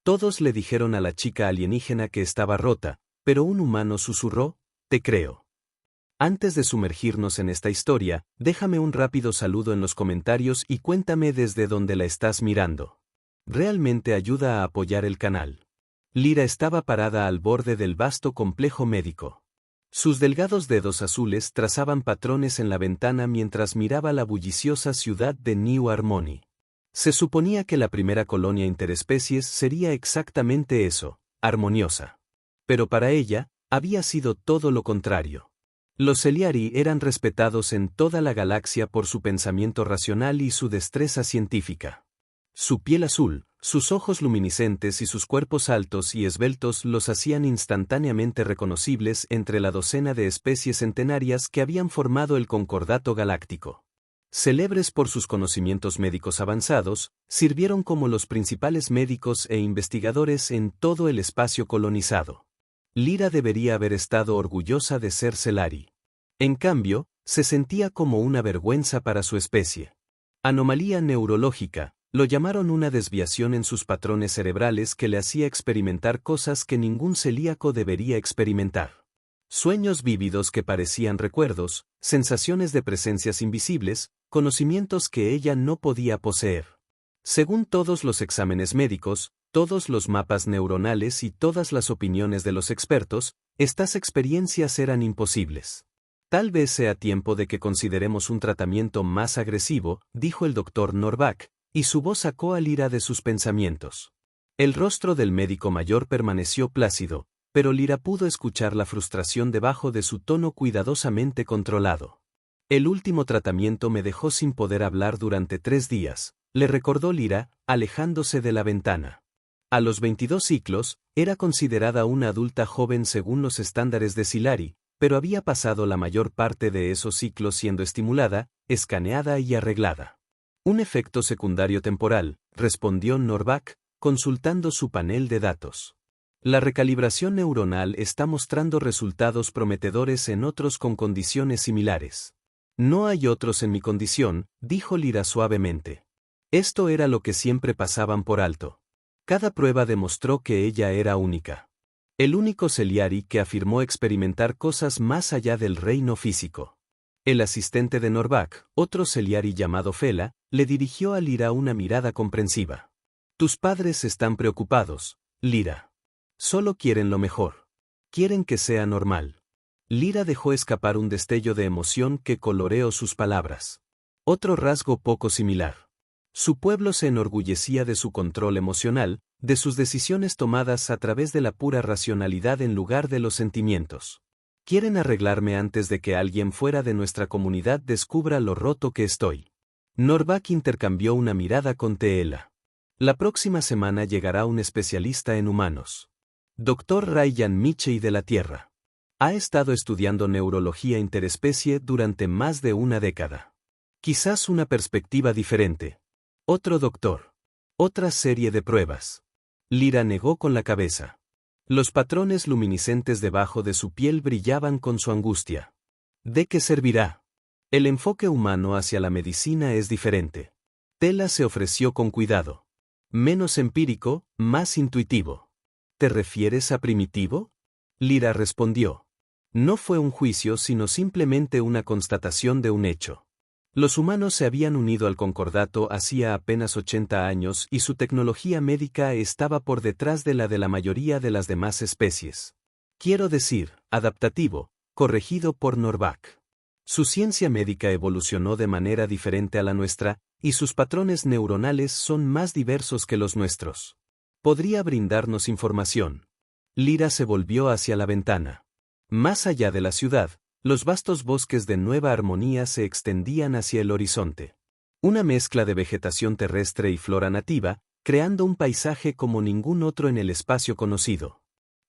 Todos le dijeron a la chica alienígena que estaba rota, pero un humano susurró, «Te creo». Antes de sumergirnos en esta historia, déjame un rápido saludo en los comentarios y cuéntame desde dónde la estás mirando. Realmente ayuda a apoyar el canal. Lyra estaba parada al borde del vasto complejo médico. Sus delgados dedos azules trazaban patrones en la ventana mientras miraba la bulliciosa ciudad de New Harmony. Se suponía que la primera colonia interespecies sería exactamente eso, armoniosa. Pero para ella, había sido todo lo contrario. Los Celiari eran respetados en toda la galaxia por su pensamiento racional y su destreza científica. Su piel azul, sus ojos luminiscentes y sus cuerpos altos y esbeltos los hacían instantáneamente reconocibles entre la docena de especies centenarias que habían formado el Concordato Galáctico. Célebres por sus conocimientos médicos avanzados, sirvieron como los principales médicos e investigadores en todo el espacio colonizado. Lyra debería haber estado orgullosa de ser Celari. En cambio, se sentía como una vergüenza para su especie. Anomalía neurológica, lo llamaron una desviación en sus patrones cerebrales que le hacía experimentar cosas que ningún celíaco debería experimentar. Sueños vívidos que parecían recuerdos, sensaciones de presencias invisibles, conocimientos que ella no podía poseer. Según todos los exámenes médicos, todos los mapas neuronales y todas las opiniones de los expertos, estas experiencias eran imposibles. Tal vez sea tiempo de que consideremos un tratamiento más agresivo, dijo el doctor Norbak, y su voz sacó a Lyra de sus pensamientos. El rostro del médico mayor permaneció plácido, pero Lyra pudo escuchar la frustración debajo de su tono cuidadosamente controlado. El último tratamiento me dejó sin poder hablar durante 3 días, le recordó Lyra, alejándose de la ventana. A los 22 ciclos, era considerada una adulta joven según los estándares de Celari, pero había pasado la mayor parte de esos ciclos siendo estimulada, escaneada y arreglada. Un efecto secundario temporal, respondió Norbak, consultando su panel de datos. La recalibración neuronal está mostrando resultados prometedores en otros con condiciones similares. No hay otros en mi condición, dijo Lyra suavemente. Esto era lo que siempre pasaban por alto. Cada prueba demostró que ella era única. El único Celiari que afirmó experimentar cosas más allá del reino físico. El asistente de Norbak, otro Celiari llamado Fela, le dirigió a Lyra una mirada comprensiva. Tus padres están preocupados, Lyra. Solo quieren lo mejor. Quieren que sea normal. Lyra dejó escapar un destello de emoción que coloreó sus palabras. Otro rasgo poco similar. Su pueblo se enorgullecía de su control emocional, de sus decisiones tomadas a través de la pura racionalidad en lugar de los sentimientos. Quieren arreglarme antes de que alguien fuera de nuestra comunidad descubra lo roto que estoy. Norbak intercambió una mirada con Teela. La próxima semana llegará un especialista en humanos. Dr. Ryan Michey de la Tierra. Ha estado estudiando neurología interespecie durante más de una década. Quizás una perspectiva diferente. Otro doctor. Otra serie de pruebas. Lyra negó con la cabeza. Los patrones luminiscentes debajo de su piel brillaban con su angustia. ¿De qué servirá? El enfoque humano hacia la medicina es diferente. Teela se ofreció con cuidado. Menos empírico, más intuitivo. ¿Te refieres a primitivo? Lyra respondió. No fue un juicio sino simplemente una constatación de un hecho. Los humanos se habían unido al Concordato hacía apenas 80 años y su tecnología médica estaba por detrás de la mayoría de las demás especies. Quiero decir, adaptativo, corregido por Norbak. Su ciencia médica evolucionó de manera diferente a la nuestra, y sus patrones neuronales son más diversos que los nuestros. Podría brindarnos información. Lyra se volvió hacia la ventana. Más allá de la ciudad, los vastos bosques de Nueva Armonía se extendían hacia el horizonte. Una mezcla de vegetación terrestre y flora nativa, creando un paisaje como ningún otro en el espacio conocido.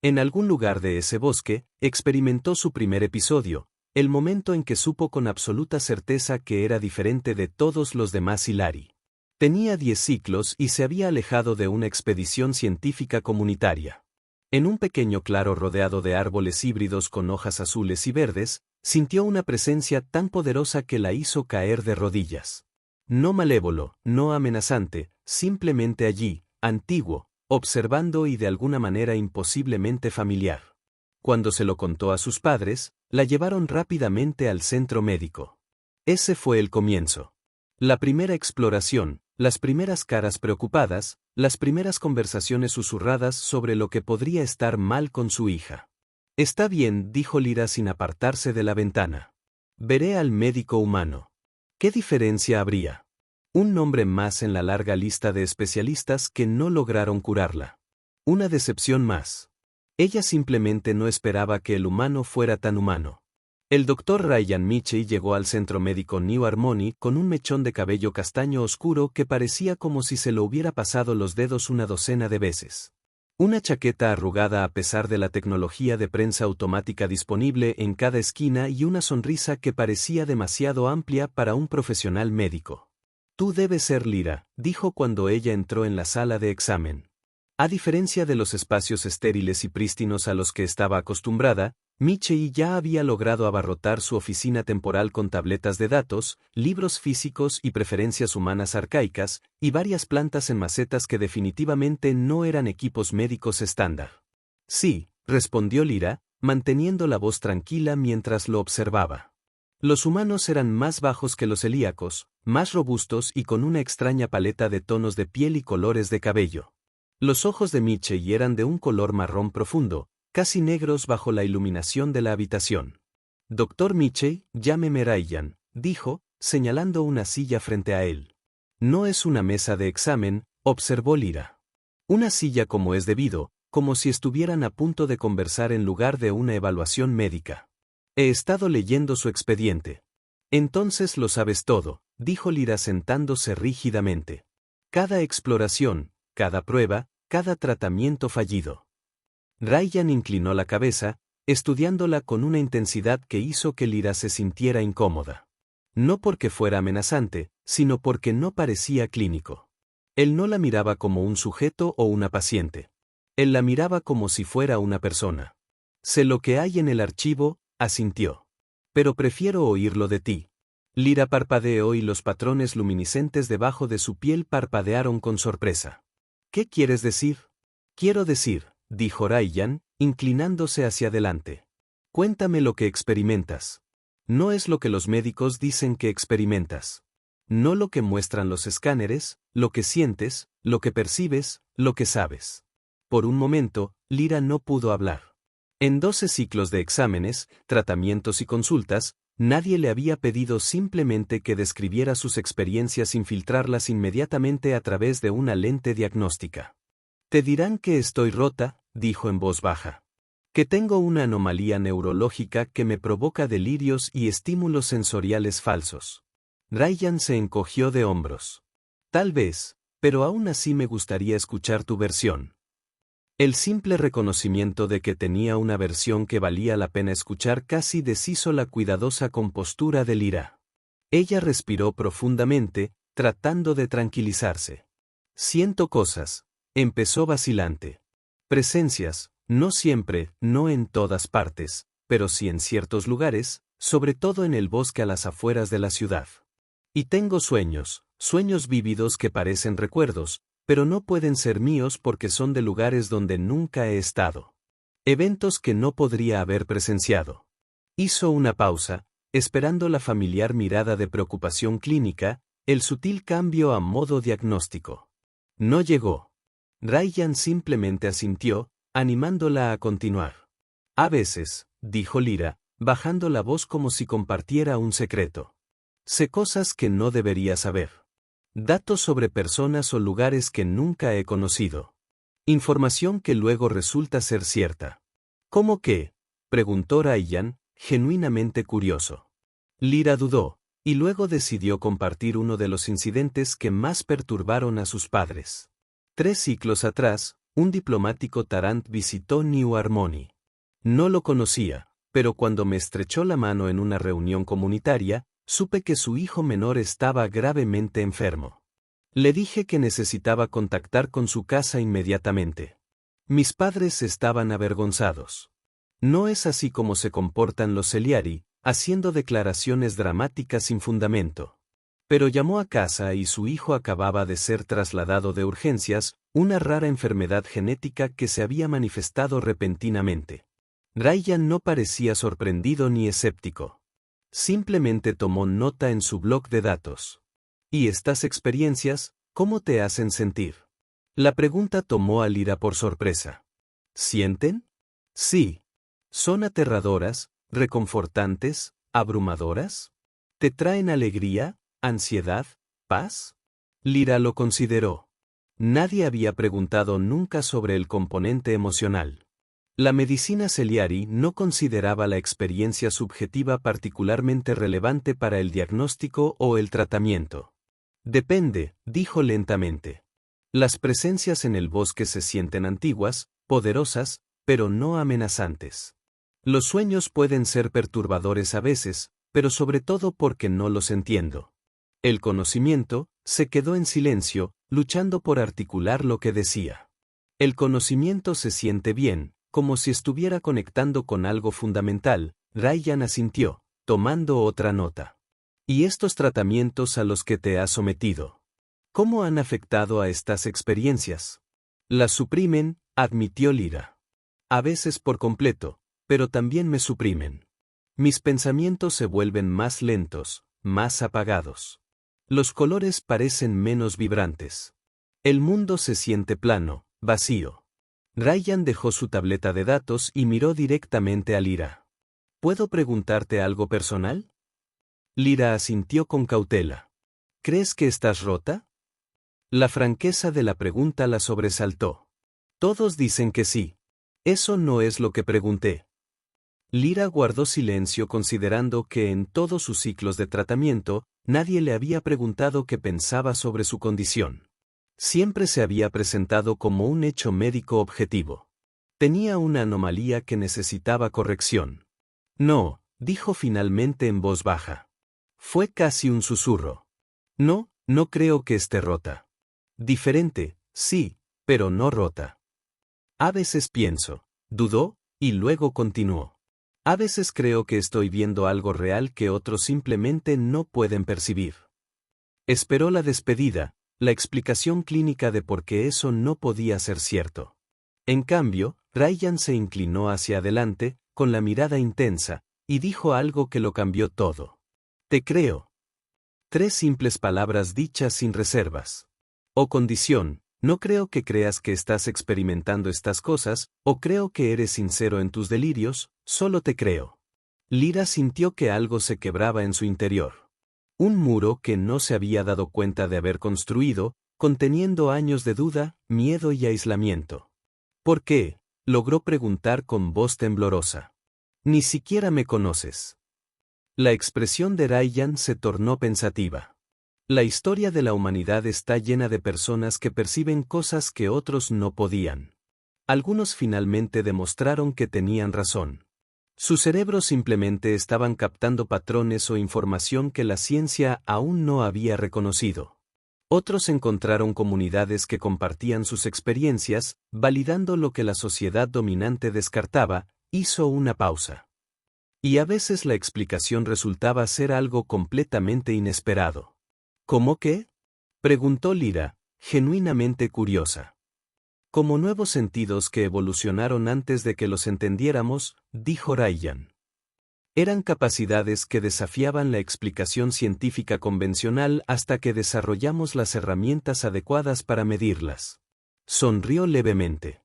En algún lugar de ese bosque, experimentó su primer episodio, el momento en que supo con absoluta certeza que era diferente de todos los demás Celari. Tenía 10 ciclos y se había alejado de una expedición científica comunitaria. En un pequeño claro rodeado de árboles híbridos con hojas azules y verdes, sintió una presencia tan poderosa que la hizo caer de rodillas. No malévolo, no amenazante, simplemente allí, antiguo, observando y de alguna manera imposiblemente familiar. Cuando se lo contó a sus padres, la llevaron rápidamente al centro médico. Ese fue el comienzo. La primera exploración, las primeras caras preocupadas, las primeras conversaciones susurradas sobre lo que podría estar mal con su hija. Está bien, dijo Lyra sin apartarse de la ventana. Veré al médico humano. ¿Qué diferencia habría? Un nombre más en la larga lista de especialistas que no lograron curarla. Una decepción más. Ella simplemente no esperaba que el humano fuera tan humano. El doctor Ryan Mitchell llegó al centro médico New Harmony con un mechón de cabello castaño oscuro que parecía como si se lo hubiera pasado los dedos una docena de veces. Una chaqueta arrugada a pesar de la tecnología de prensa automática disponible en cada esquina y una sonrisa que parecía demasiado amplia para un profesional médico. Tú debes ser Lyra, dijo cuando ella entró en la sala de examen. A diferencia de los espacios estériles y prístinos a los que estaba acostumbrada, Mitchell ya había logrado abarrotar su oficina temporal con tabletas de datos, libros físicos y preferencias humanas arcaicas, y varias plantas en macetas que definitivamente no eran equipos médicos estándar. Sí, respondió Lyra, manteniendo la voz tranquila mientras lo observaba. Los humanos eran más bajos que los celíacos, más robustos y con una extraña paleta de tonos de piel y colores de cabello. Los ojos de Mitchell eran de un color marrón profundo, casi negros bajo la iluminación de la habitación. Doctor Mitchell, llámeme Ryan, dijo, señalando una silla frente a él. No es una mesa de examen, observó Lyra. Una silla como es debido, como si estuvieran a punto de conversar en lugar de una evaluación médica. He estado leyendo su expediente. Entonces lo sabes todo, dijo Lyra sentándose rígidamente. Cada exploración, cada prueba, cada tratamiento fallido. Ryan inclinó la cabeza, estudiándola con una intensidad que hizo que Lyra se sintiera incómoda. No porque fuera amenazante, sino porque no parecía clínico. Él no la miraba como un sujeto o una paciente. Él la miraba como si fuera una persona. Sé lo que hay en el archivo, asintió. Pero prefiero oírlo de ti. Lyra parpadeó y los patrones luminiscentes debajo de su piel parpadearon con sorpresa. ¿Qué quieres decir? Quiero decir, dijo Ryan, inclinándose hacia adelante. Cuéntame lo que experimentas. No es lo que los médicos dicen que experimentas. No lo que muestran los escáneres, lo que sientes, lo que percibes, lo que sabes. Por un momento, Lyra no pudo hablar. En 12 ciclos de exámenes, tratamientos y consultas, nadie le había pedido simplemente que describiera sus experiencias sin filtrarlas inmediatamente a través de una lente diagnóstica. Te dirán que estoy rota, dijo en voz baja. Que tengo una anomalía neurológica que me provoca delirios y estímulos sensoriales falsos. Ryan se encogió de hombros. Tal vez, pero aún así me gustaría escuchar tu versión. El simple reconocimiento de que tenía una versión que valía la pena escuchar casi deshizo la cuidadosa compostura de Lyra. Ella respiró profundamente, tratando de tranquilizarse. Siento cosas, empezó vacilante. Presencias, no siempre, no en todas partes, pero sí en ciertos lugares, sobre todo en el bosque a las afueras de la ciudad. Y tengo sueños, sueños vívidos que parecen recuerdos, pero no pueden ser míos porque son de lugares donde nunca he estado. Eventos que no podría haber presenciado. Hizo una pausa, esperando la familiar mirada de preocupación clínica, el sutil cambio a modo diagnóstico. No llegó. Ryan simplemente asintió, animándola a continuar. A veces, dijo Lyra, bajando la voz como si compartiera un secreto. Sé cosas que no debería saber. Datos sobre personas o lugares que nunca he conocido. Información que luego resulta ser cierta. ¿Cómo qué? Preguntó Ryan, genuinamente curioso. Lyra dudó, y luego decidió compartir uno de los incidentes que más perturbaron a sus padres. 3 ciclos atrás, un diplomático Tarant visitó New Harmony. No lo conocía, pero cuando me estrechó la mano en una reunión comunitaria, supe que su hijo menor estaba gravemente enfermo. Le dije que necesitaba contactar con su casa inmediatamente. Mis padres estaban avergonzados. No es así como se comportan los Celiari, haciendo declaraciones dramáticas sin fundamento. Pero llamó a casa y su hijo acababa de ser trasladado de urgencias, una rara enfermedad genética que se había manifestado repentinamente. Ryan no parecía sorprendido ni escéptico. Simplemente tomó nota en su bloc de datos. ¿Y estas experiencias, cómo te hacen sentir? La pregunta tomó a Lyra por sorpresa. ¿Sienten? Sí. ¿Son aterradoras, reconfortantes, abrumadoras? ¿Te traen alegría, ansiedad, paz? Lyra lo consideró. Nadie había preguntado nunca sobre el componente emocional. La medicina Celiari no consideraba la experiencia subjetiva particularmente relevante para el diagnóstico o el tratamiento. Depende, dijo lentamente. Las presencias en el bosque se sienten antiguas, poderosas, pero no amenazantes. Los sueños pueden ser perturbadores a veces, pero sobre todo porque no los entiendo. El conocimiento se quedó en silencio, luchando por articular lo que decía. El conocimiento se siente bien, como si estuviera conectando con algo fundamental. Ryan asintió, tomando otra nota. ¿Y estos tratamientos a los que te has sometido? ¿Cómo han afectado a estas experiencias? Las suprimen, admitió Lyra. A veces por completo, pero también me suprimen. Mis pensamientos se vuelven más lentos, más apagados. Los colores parecen menos vibrantes. El mundo se siente plano, vacío. Ryan dejó su tableta de datos y miró directamente a Lyra. ¿Puedo preguntarte algo personal? Lyra asintió con cautela. ¿Crees que estás rota? La franqueza de la pregunta la sobresaltó. Todos dicen que sí. Eso no es lo que pregunté. Lyra guardó silencio considerando que en todos sus ciclos de tratamiento, nadie le había preguntado qué pensaba sobre su condición. Siempre se había presentado como un hecho médico objetivo. Tenía una anomalía que necesitaba corrección. No, dijo finalmente en voz baja. Fue casi un susurro. No, no creo que esté rota. Diferente, sí, pero no rota. A veces pienso, dudó, y luego continuó. A veces creo que estoy viendo algo real que otros simplemente no pueden percibir. Esperó la despedida, la explicación clínica de por qué eso no podía ser cierto. En cambio, Ryan se inclinó hacia adelante, con la mirada intensa, y dijo algo que lo cambió todo. Te creo. 3 simples palabras dichas sin reservas. O condición, no creo que creas que estás experimentando estas cosas, o creo que eres sincero en tus delirios, solo te creo. Lyra sintió que algo se quebraba en su interior. Un muro que no se había dado cuenta de haber construido, conteniendo años de duda, miedo y aislamiento. ¿Por qué? Logró preguntar con voz temblorosa. Ni siquiera me conoces. La expresión de Ryan se tornó pensativa. La historia de la humanidad está llena de personas que perciben cosas que otros no podían. Algunos finalmente demostraron que tenían razón. Sus cerebros simplemente estaban captando patrones o información que la ciencia aún no había reconocido. Otros encontraron comunidades que compartían sus experiencias, validando lo que la sociedad dominante descartaba. Hizo una pausa. Y a veces la explicación resultaba ser algo completamente inesperado. ¿Cómo qué? Preguntó Lyra, genuinamente curiosa. Como nuevos sentidos que evolucionaron antes de que los entendiéramos, dijo Ryan. Eran capacidades que desafiaban la explicación científica convencional hasta que desarrollamos las herramientas adecuadas para medirlas. Sonrió levemente.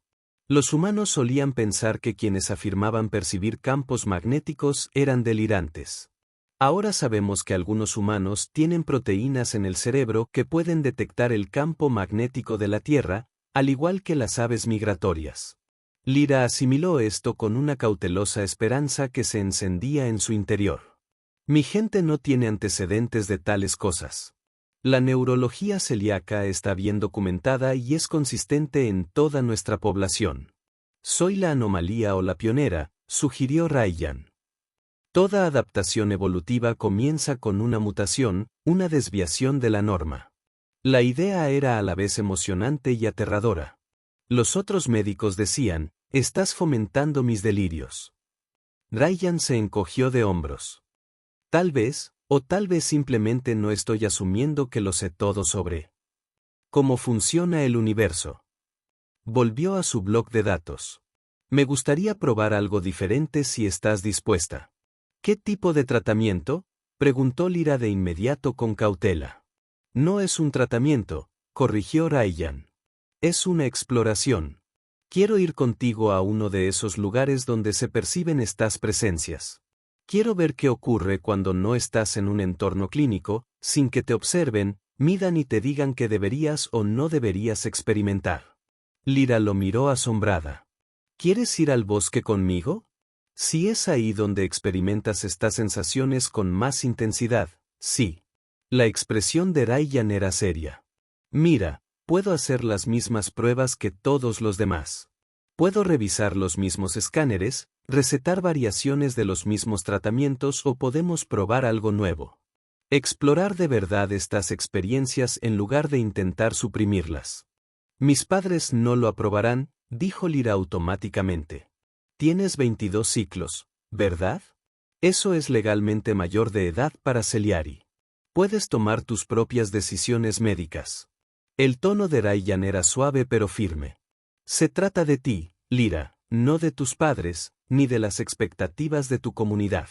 Los humanos solían pensar que quienes afirmaban percibir campos magnéticos eran delirantes. Ahora sabemos que algunos humanos tienen proteínas en el cerebro que pueden detectar el campo magnético de la Tierra, al igual que las aves migratorias. Lyra asimiló esto con una cautelosa esperanza que se encendía en su interior. Mi gente no tiene antecedentes de tales cosas. La neurología celíaca está bien documentada y es consistente en toda nuestra población. Soy la anomalía o la pionera, sugirió Ryan. Toda adaptación evolutiva comienza con una mutación, una desviación de la norma. La idea era a la vez emocionante y aterradora. Los otros médicos decían, estás fomentando mis delirios. Ryan se encogió de hombros. Tal vez, o tal vez simplemente no estoy asumiendo que lo sé todo sobre cómo funciona el universo. volvió a su blog de datos. Me gustaría probar algo diferente si estás dispuesta. ¿Qué tipo de tratamiento? Preguntó Lyra de inmediato con cautela. No es un tratamiento, corrigió Ryan. Es una exploración. Quiero ir contigo a uno de esos lugares donde se perciben estas presencias. Quiero ver qué ocurre cuando no estás en un entorno clínico, sin que te observen, midan y te digan que deberías o no deberías experimentar. Lyra lo miró asombrada. ¿Quieres ir al bosque conmigo? Si es ahí donde experimentas estas sensaciones con más intensidad, sí. La expresión de Ryan era seria. Mira, puedo hacer las mismas pruebas que todos los demás. Puedo revisar los mismos escáneres, recetar variaciones de los mismos tratamientos o podemos probar algo nuevo. Explorar de verdad estas experiencias en lugar de intentar suprimirlas. Mis padres no lo aprobarán, dijo Lyra automáticamente. Tienes 22 ciclos, ¿verdad? Eso es legalmente mayor de edad para Celiari. Puedes tomar tus propias decisiones médicas. El tono de Ryan era suave pero firme. Se trata de ti, Lyra, no de tus padres, ni de las expectativas de tu comunidad.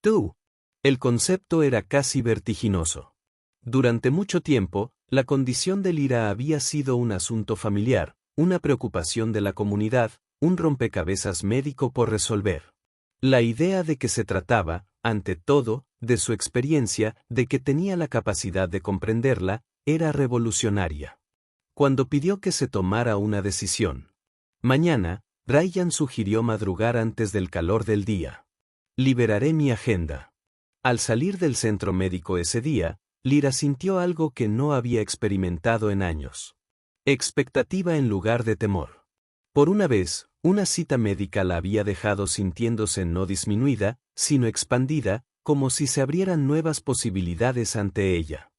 Tú. El concepto era casi vertiginoso. Durante mucho tiempo, la condición de Lyra había sido un asunto familiar, una preocupación de la comunidad, un rompecabezas médico por resolver. La idea de que se trataba, ante todo, de su experiencia, de que tenía la capacidad de comprenderla, era revolucionaria. Cuando pidió que se tomara una decisión. Mañana, Ryan sugirió madrugar antes del calor del día. Liberaré mi agenda. Al salir del centro médico ese día, Lyra sintió algo que no había experimentado en años. Expectativa en lugar de temor. Por una vez, una cita médica la había dejado sintiéndose no disminuida, sino expandida, como si se abrieran nuevas posibilidades ante ella.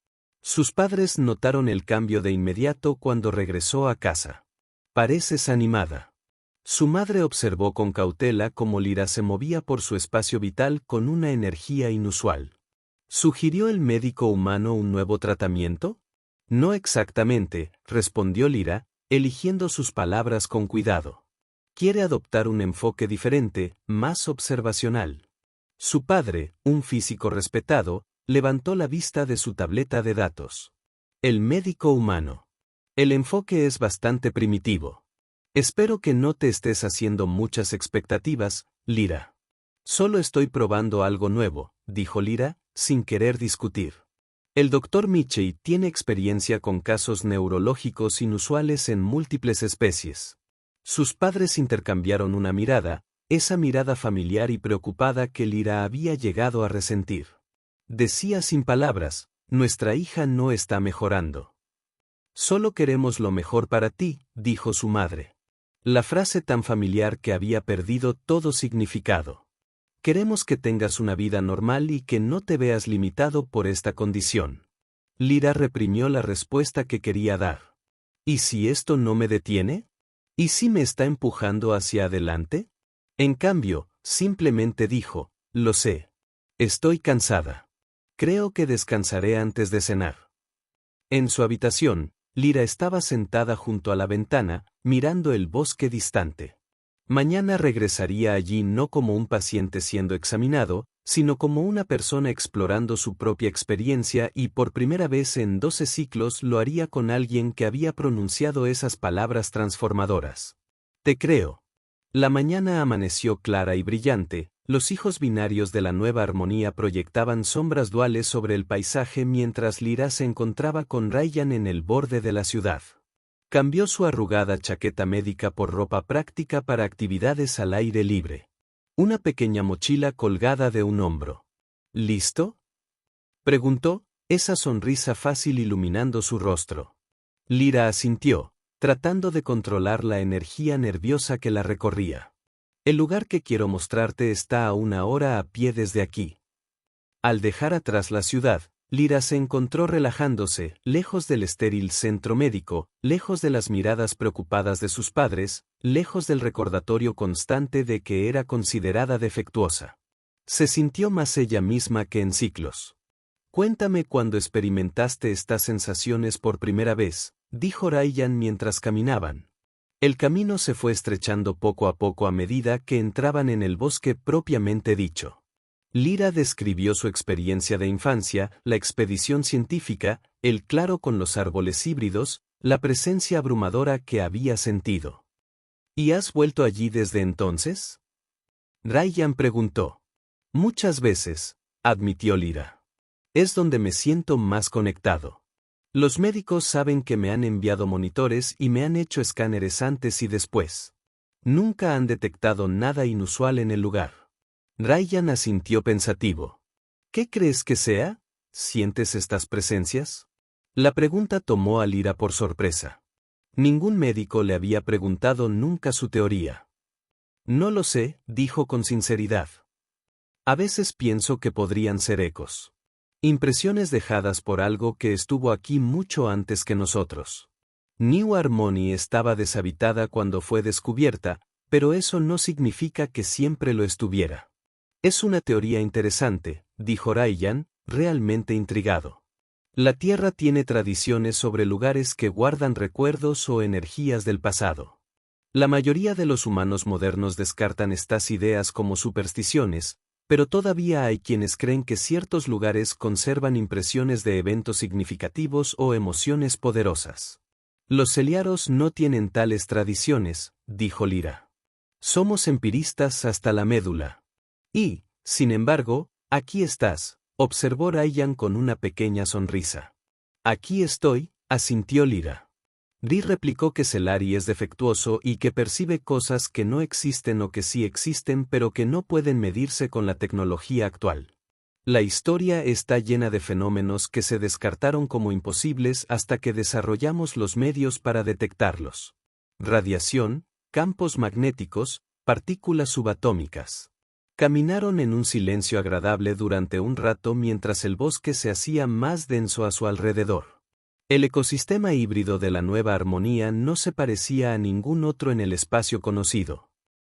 Sus padres notaron el cambio de inmediato cuando regresó a casa. Pareces animada. Su madre observó con cautela cómo Lyra se movía por su espacio vital con una energía inusual. ¿Sugirió el médico humano un nuevo tratamiento? No exactamente, respondió Lyra, eligiendo sus palabras con cuidado. Quiere adoptar un enfoque diferente, más observacional. Su padre, un físico respetado, levantó la vista de su tableta de datos. El médico humano. El enfoque es bastante primitivo. Espero que no te estés haciendo muchas expectativas, Lyra. Solo estoy probando algo nuevo, dijo Lyra, sin querer discutir. El Dr. Michie tiene experiencia con casos neurológicos inusuales en múltiples especies. Sus padres intercambiaron una mirada, esa mirada familiar y preocupada que Lyra había llegado a resentir. Decía sin palabras, nuestra hija no está mejorando. Solo queremos lo mejor para ti, dijo su madre. La frase tan familiar que había perdido todo significado. Queremos que tengas una vida normal y que no te veas limitado por esta condición. Lyra reprimió la respuesta que quería dar. ¿Y si esto no me detiene? ¿Y si me está empujando hacia adelante? En cambio, simplemente dijo, lo sé. Estoy cansada. Creo que descansaré antes de cenar. En su habitación, Lyra estaba sentada junto a la ventana, mirando el bosque distante. Mañana regresaría allí no como un paciente siendo examinado, sino como una persona explorando su propia experiencia y por primera vez en 12 ciclos lo haría con alguien que había pronunciado esas palabras transformadoras. Te creo. La mañana amaneció clara y brillante, los hijos binarios de la nueva armonía proyectaban sombras duales sobre el paisaje mientras Lyra se encontraba con Ryan en el borde de la ciudad. Cambió su arrugada chaqueta médica por ropa práctica para actividades al aire libre. Una pequeña mochila colgada de un hombro. ¿Listo?, preguntó, esa sonrisa fácil iluminando su rostro. Lyra asintió, tratando de controlar la energía nerviosa que la recorría. El lugar que quiero mostrarte está a 1 hora a pie desde aquí. Al dejar atrás la ciudad, Lyra se encontró relajándose, lejos del estéril centro médico, lejos de las miradas preocupadas de sus padres, lejos del recordatorio constante de que era considerada defectuosa. Se sintió más ella misma que en ciclos. Cuéntame cuándo experimentaste estas sensaciones por primera vez, dijo Ryan mientras caminaban. El camino se fue estrechando poco a poco a medida que entraban en el bosque propiamente dicho. Lyra describió su experiencia de infancia, la expedición científica, el claro con los árboles híbridos, la presencia abrumadora que había sentido. ¿Y has vuelto allí desde entonces? Ryan preguntó. Muchas veces, admitió Lyra. Es donde me siento más conectado. Los médicos saben que me han enviado monitores y me han hecho escáneres antes y después. Nunca han detectado nada inusual en el lugar. Ryan asintió pensativo. ¿Qué crees que sea? ¿Sientes estas presencias? La pregunta tomó a Lyra por sorpresa. Ningún médico le había preguntado nunca su teoría. No lo sé, dijo con sinceridad. A veces pienso que podrían ser ecos. Impresiones dejadas por algo que estuvo aquí mucho antes que nosotros. New Harmony estaba deshabitada cuando fue descubierta, pero eso no significa que siempre lo estuviera. Es una teoría interesante, dijo Ryan, realmente intrigado. La Tierra tiene tradiciones sobre lugares que guardan recuerdos o energías del pasado. La mayoría de los humanos modernos descartan estas ideas como supersticiones, pero todavía hay quienes creen que ciertos lugares conservan impresiones de eventos significativos o emociones poderosas. Los celiaros no tienen tales tradiciones, dijo Lyra. Somos empiristas hasta la médula. Y, sin embargo, aquí estás, observó Ryan con una pequeña sonrisa. Aquí estoy, asintió Lyra. Dee replicó que Celari es defectuoso y que percibe cosas que no existen o que sí existen pero que no pueden medirse con la tecnología actual. La historia está llena de fenómenos que se descartaron como imposibles hasta que desarrollamos los medios para detectarlos. Radiación, campos magnéticos, partículas subatómicas. Caminaron en un silencio agradable durante un rato mientras el bosque se hacía más denso a su alrededor. El ecosistema híbrido de la Nueva Armonía no se parecía a ningún otro en el espacio conocido.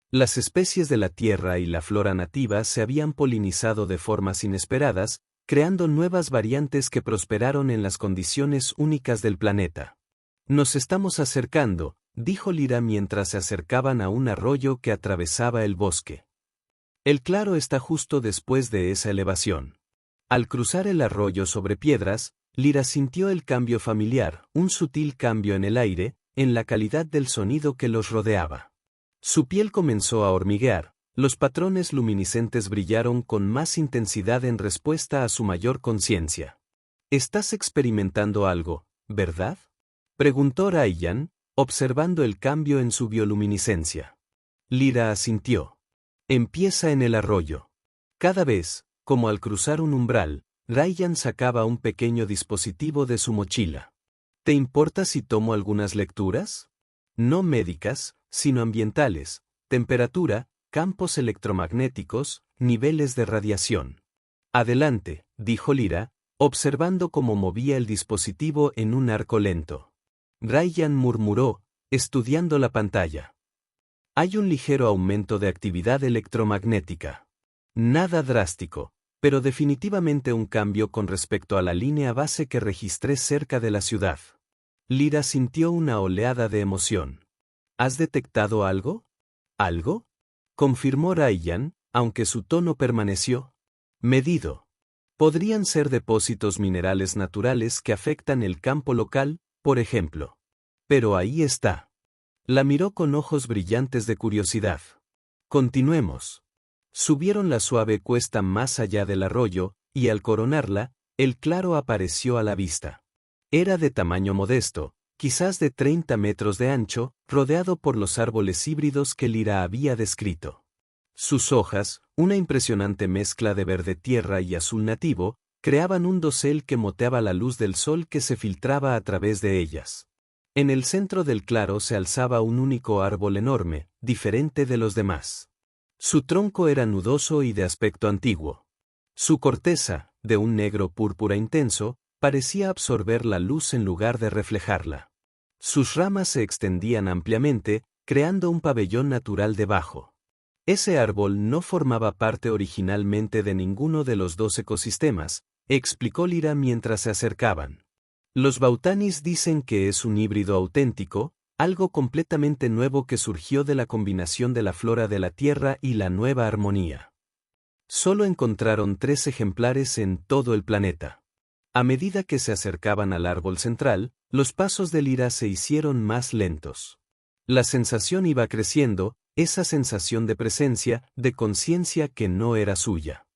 Las especies de la Tierra y la flora nativa se habían polinizado de formas inesperadas, creando nuevas variantes que prosperaron en las condiciones únicas del planeta. Nos estamos acercando, dijo Lyra mientras se acercaban a un arroyo que atravesaba el bosque. El claro está justo después de esa elevación. Al cruzar el arroyo sobre piedras, Lyra sintió el cambio familiar, un sutil cambio en el aire, en la calidad del sonido que los rodeaba. Su piel comenzó a hormiguear, los patrones luminiscentes brillaron con más intensidad en respuesta a su mayor conciencia. «Estás experimentando algo, ¿verdad?», preguntó Ryan, observando el cambio en su bioluminiscencia. Lyra asintió. Empieza en el arroyo. Cada vez, como al cruzar un umbral, Ryan sacaba un pequeño dispositivo de su mochila. ¿Te importa si tomo algunas lecturas? No médicas, sino ambientales, temperatura, campos electromagnéticos, niveles de radiación. Adelante, dijo Lyra, observando cómo movía el dispositivo en un arco lento. Ryan murmuró, estudiando la pantalla. Hay un ligero aumento de actividad electromagnética. Nada drástico, pero definitivamente un cambio con respecto a la línea base que registré cerca de la ciudad. Lyra sintió una oleada de emoción. ¿Has detectado algo? ¿Algo?, confirmó Ryan, aunque su tono permaneció medido. Podrían ser depósitos minerales naturales que afectan el campo local, por ejemplo. Pero ahí está. La miró con ojos brillantes de curiosidad. Continuemos. Subieron la suave cuesta más allá del arroyo, y al coronarla, el claro apareció a la vista. Era de tamaño modesto, quizás de 30 metros de ancho, rodeado por los árboles híbridos que Lyra había descrito. Sus hojas, una impresionante mezcla de verde tierra y azul nativo, creaban un dosel que moteaba la luz del sol que se filtraba a través de ellas. En el centro del claro se alzaba un único árbol enorme, diferente de los demás. Su tronco era nudoso y de aspecto antiguo. Su corteza, de un negro púrpura intenso, parecía absorber la luz en lugar de reflejarla. Sus ramas se extendían ampliamente, creando un pabellón natural debajo. Ese árbol no formaba parte originalmente de ninguno de los dos ecosistemas, explicó Lyra mientras se acercaban. Los Bautanis dicen que es un híbrido auténtico, algo completamente nuevo que surgió de la combinación de la flora de la Tierra y la nueva armonía. Solo encontraron 3 ejemplares en todo el planeta. A medida que se acercaban al árbol central, los pasos de Lyra se hicieron más lentos. La sensación iba creciendo, esa sensación de presencia, de conciencia que no era suya.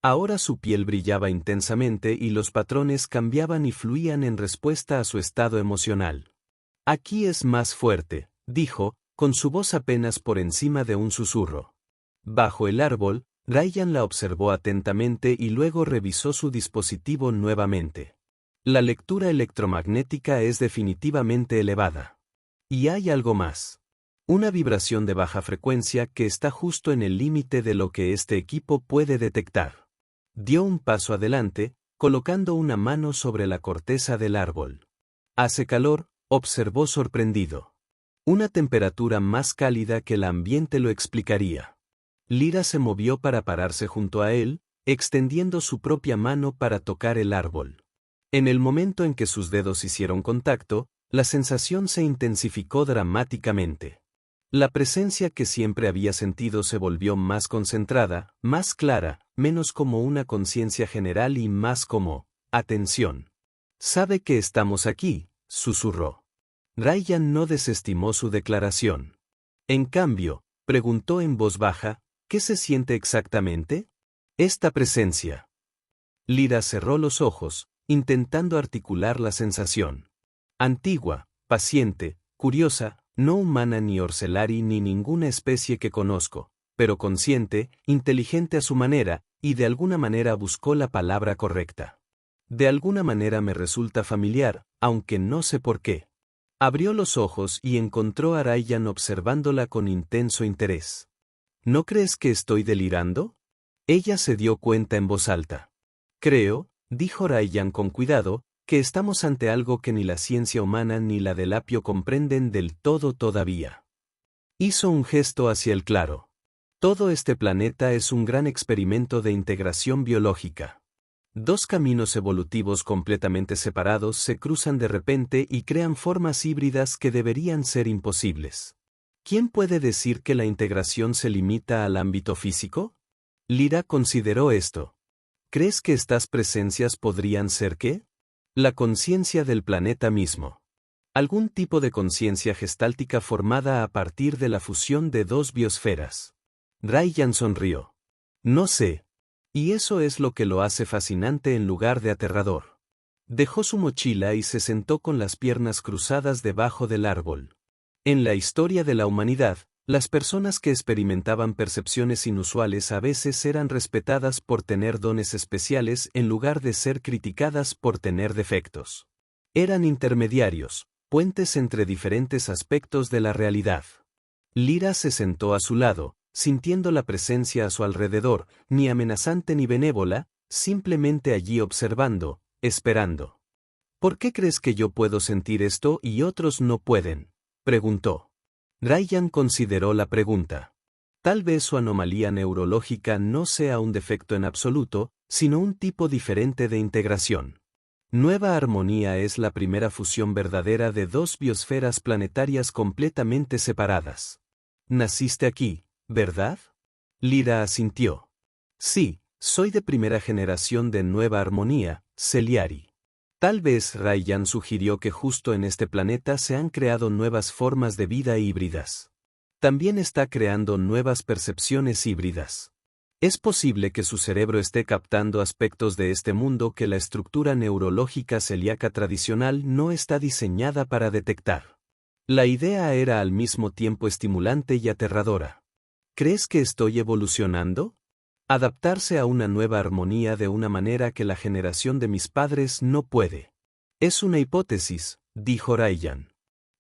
Ahora su piel brillaba intensamente y los patrones cambiaban y fluían en respuesta a su estado emocional. Aquí es más fuerte, dijo, con su voz apenas por encima de un susurro. Bajo el árbol, Ryan la observó atentamente y luego revisó su dispositivo nuevamente. La lectura electromagnética es definitivamente elevada. Y hay algo más. Una vibración de baja frecuencia que está justo en el límite de lo que este equipo puede detectar. Dio un paso adelante, colocando una mano sobre la corteza del árbol. ¿Hace calor?, observó sorprendido. Una temperatura más cálida que el ambiente lo explicaría. Lyra se movió para pararse junto a él, extendiendo su propia mano para tocar el árbol. En el momento en que sus dedos hicieron contacto, la sensación se intensificó dramáticamente. La presencia que siempre había sentido se volvió más concentrada, más clara, menos como una conciencia general y más como, atención. «Sabe que estamos aquí», susurró. Ryan no desestimó su declaración. En cambio, preguntó en voz baja, ¿qué se siente exactamente? Esta presencia. Lyra cerró los ojos, intentando articular la sensación. Antigua, paciente, curiosa, no humana ni Orcelari ni ninguna especie que conozco, pero consciente, inteligente a su manera, y de alguna manera buscó la palabra correcta. De alguna manera me resulta familiar, aunque no sé por qué. Abrió los ojos y encontró a Ryan observándola con intenso interés. ¿No crees que estoy delirando? Ella se dio cuenta en voz alta. Creo, dijo Ryan con cuidado, que estamos ante algo que ni la ciencia humana ni la del apio comprenden del todo todavía. Hizo un gesto hacia el claro. Todo este planeta es un gran experimento de integración biológica. 2 caminos evolutivos completamente separados se cruzan de repente y crean formas híbridas que deberían ser imposibles. ¿Quién puede decir que la integración se limita al ámbito físico? Lyra consideró esto. ¿Crees que estas presencias podrían ser qué? La conciencia del planeta mismo. Algún tipo de conciencia gestáltica formada a partir de la fusión de 2 biosferas. Ryan sonrió. No sé. Y eso es lo que lo hace fascinante en lugar de aterrador. Dejó su mochila y se sentó con las piernas cruzadas debajo del árbol. En la historia de la humanidad, las personas que experimentaban percepciones inusuales a veces eran respetadas por tener dones especiales en lugar de ser criticadas por tener defectos. Eran intermediarios, puentes entre diferentes aspectos de la realidad. Lyra se sentó a su lado, sintiendo la presencia a su alrededor, ni amenazante ni benévola, simplemente allí observando, esperando. ¿Por qué crees que yo puedo sentir esto y otros no pueden?, preguntó. Ryan consideró la pregunta. Tal vez su anomalía neurológica no sea un defecto en absoluto, sino un tipo diferente de integración. Nueva Armonía es la primera fusión verdadera de 2 biosferas planetarias completamente separadas. Naciste aquí, ¿verdad? Lyra asintió. Sí, soy de primera generación de Nueva Armonía, Celiari. Tal vez Ryan sugirió que justo en este planeta se han creado nuevas formas de vida híbridas. También está creando nuevas percepciones híbridas. Es posible que su cerebro esté captando aspectos de este mundo que la estructura neurológica celíaca tradicional no está diseñada para detectar. La idea era al mismo tiempo estimulante y aterradora. ¿Crees que estoy evolucionando? Adaptarse a una nueva armonía de una manera que la generación de mis padres no puede. Es una hipótesis, dijo Ryan.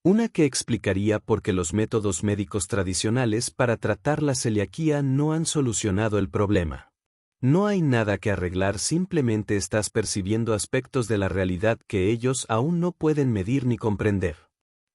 Una que explicaría por qué los métodos médicos tradicionales para tratar la celiaquía no han solucionado el problema. No hay nada que arreglar, simplemente estás percibiendo aspectos de la realidad que ellos aún no pueden medir ni comprender.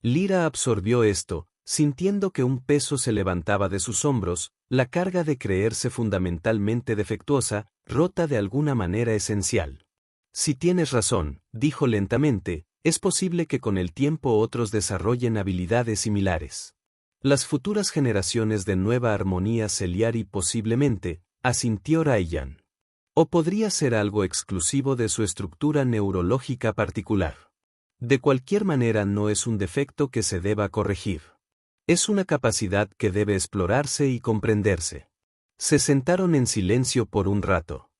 Lyra absorbió esto, sintiendo que un peso se levantaba de sus hombros, la carga de creerse fundamentalmente defectuosa, rota de alguna manera esencial. Si tienes razón, dijo lentamente, Es posible que con el tiempo otros desarrollen habilidades similares. Las futuras generaciones de Nueva Armonía Celiari posiblemente, asintió Ryan. O podría ser algo exclusivo de su estructura neurológica particular. De cualquier manera no es un defecto que se deba corregir. Es una capacidad que debe explorarse y comprenderse. Se sentaron en silencio por un rato.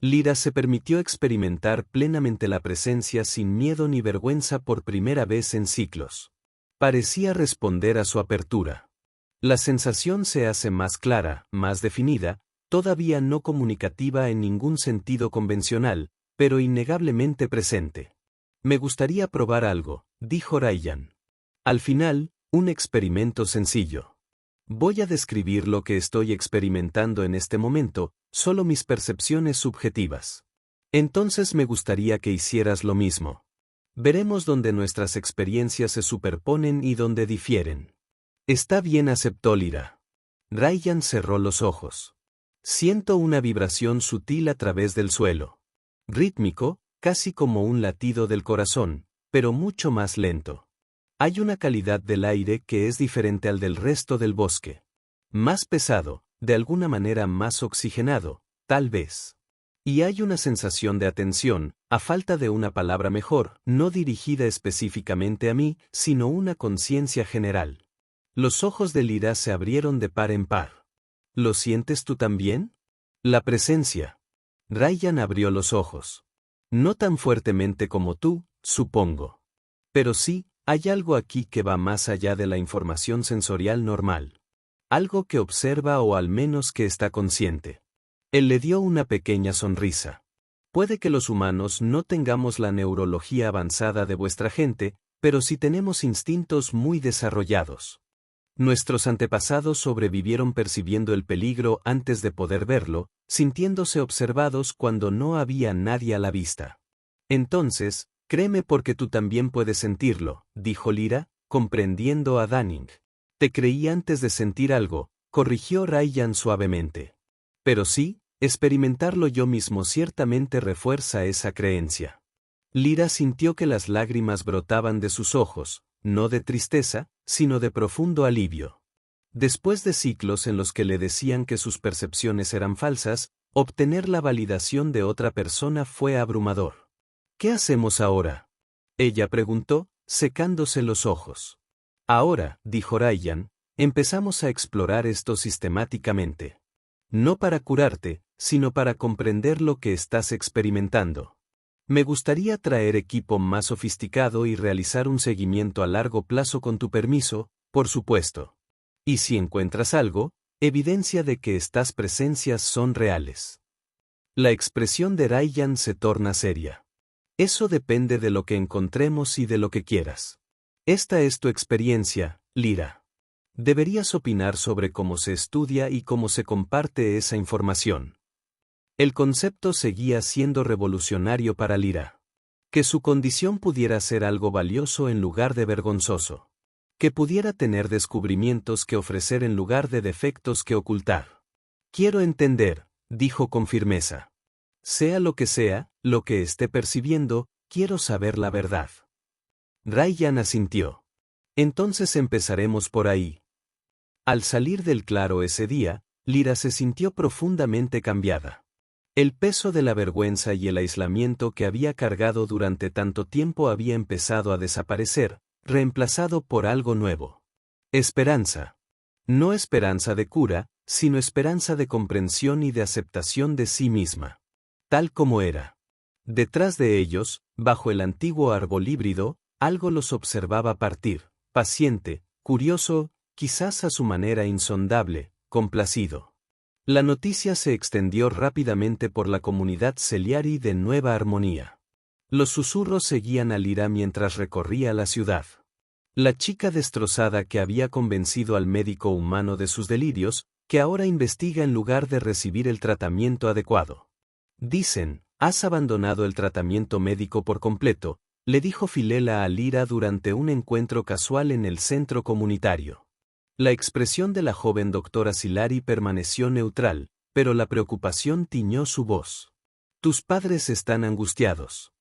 Lyra se permitió experimentar plenamente la presencia sin miedo ni vergüenza por primera vez en siglos. Parecía responder a su apertura. La sensación se hace más clara, más definida, todavía no comunicativa en ningún sentido convencional, pero innegablemente presente. Me gustaría probar algo, dijo Ryan. Al final, un experimento sencillo. Voy a describir lo que estoy experimentando en este momento, solo mis percepciones subjetivas. Entonces me gustaría que hicieras lo mismo. Veremos dónde nuestras experiencias se superponen y dónde difieren. Está bien, aceptó Lyra. Ryan cerró los ojos. Siento una vibración sutil a través del suelo. Rítmico, casi como un latido del corazón, pero mucho más lento. Hay una calidad del aire que es diferente al del resto del bosque. Más pesado, de alguna manera más oxigenado, tal vez. Y hay una sensación de atención, a falta de una palabra mejor, no dirigida específicamente a mí, sino una conciencia general. Los ojos de Lyra se abrieron de par en par. ¿Lo sientes tú también? La presencia. Ryan abrió los ojos. No tan fuertemente como tú, supongo. Pero sí, hay algo aquí que va más allá de la información sensorial normal. Algo que observa o al menos que está consciente. Él le dio una pequeña sonrisa. Puede que los humanos no tengamos la neurología avanzada de vuestra gente, pero sí tenemos instintos muy desarrollados. Nuestros antepasados sobrevivieron percibiendo el peligro antes de poder verlo, sintiéndose observados cuando no había nadie a la vista. Entonces, créeme porque tú también puedes sentirlo, dijo Lyra, comprendiendo a Danning. Te creí antes de sentir algo, corrigió Ryan suavemente. Pero sí, experimentarlo yo mismo ciertamente refuerza esa creencia. Lyra sintió que las lágrimas brotaban de sus ojos, no de tristeza, sino de profundo alivio. Después de ciclos en los que le decían que sus percepciones eran falsas, obtener la validación de otra persona fue abrumador. ¿Qué hacemos ahora? Ella preguntó, secándose los ojos. Ahora, dijo Ryan, empezamos a explorar esto sistemáticamente. No para curarte, sino para comprender lo que estás experimentando. Me gustaría traer equipo más sofisticado y realizar un seguimiento a largo plazo con tu permiso, por supuesto. Y si encuentras algo, evidencia de que estas presencias son reales. La expresión de Ryan se torna seria. Eso depende de lo que encontremos y de lo que quieras. Esta es tu experiencia, Lyra. Deberías opinar sobre cómo se estudia y cómo se comparte esa información. El concepto seguía siendo revolucionario para Lyra. Que su condición pudiera ser algo valioso en lugar de vergonzoso. Que pudiera tener descubrimientos que ofrecer en lugar de defectos que ocultar. Quiero entender, dijo con firmeza. Sea lo que esté percibiendo, quiero saber la verdad. Ryan asintió. Entonces empezaremos por ahí. Al salir del claro ese día, Lyra se sintió profundamente cambiada. El peso de la vergüenza y el aislamiento que había cargado durante tanto tiempo había empezado a desaparecer, reemplazado por algo nuevo. Esperanza. No esperanza de cura, sino esperanza de comprensión y de aceptación de sí misma. Tal como era. Detrás de ellos, bajo el antiguo árbol híbrido, algo los observaba partir, paciente, curioso, quizás a su manera insondable, complacido. La noticia se extendió rápidamente por la comunidad Celiari de Nueva Armonía. Los susurros seguían a Lyra mientras recorría la ciudad. La chica destrozada que había convencido al médico humano de sus delirios, que ahora investiga en lugar de recibir el tratamiento adecuado. Dicen, has abandonado el tratamiento médico por completo, le dijo Filela a Lyra durante un encuentro casual en el centro comunitario. La expresión de la joven doctora Silari permaneció neutral, pero la preocupación tiñó su voz. Tus padres están angustiados.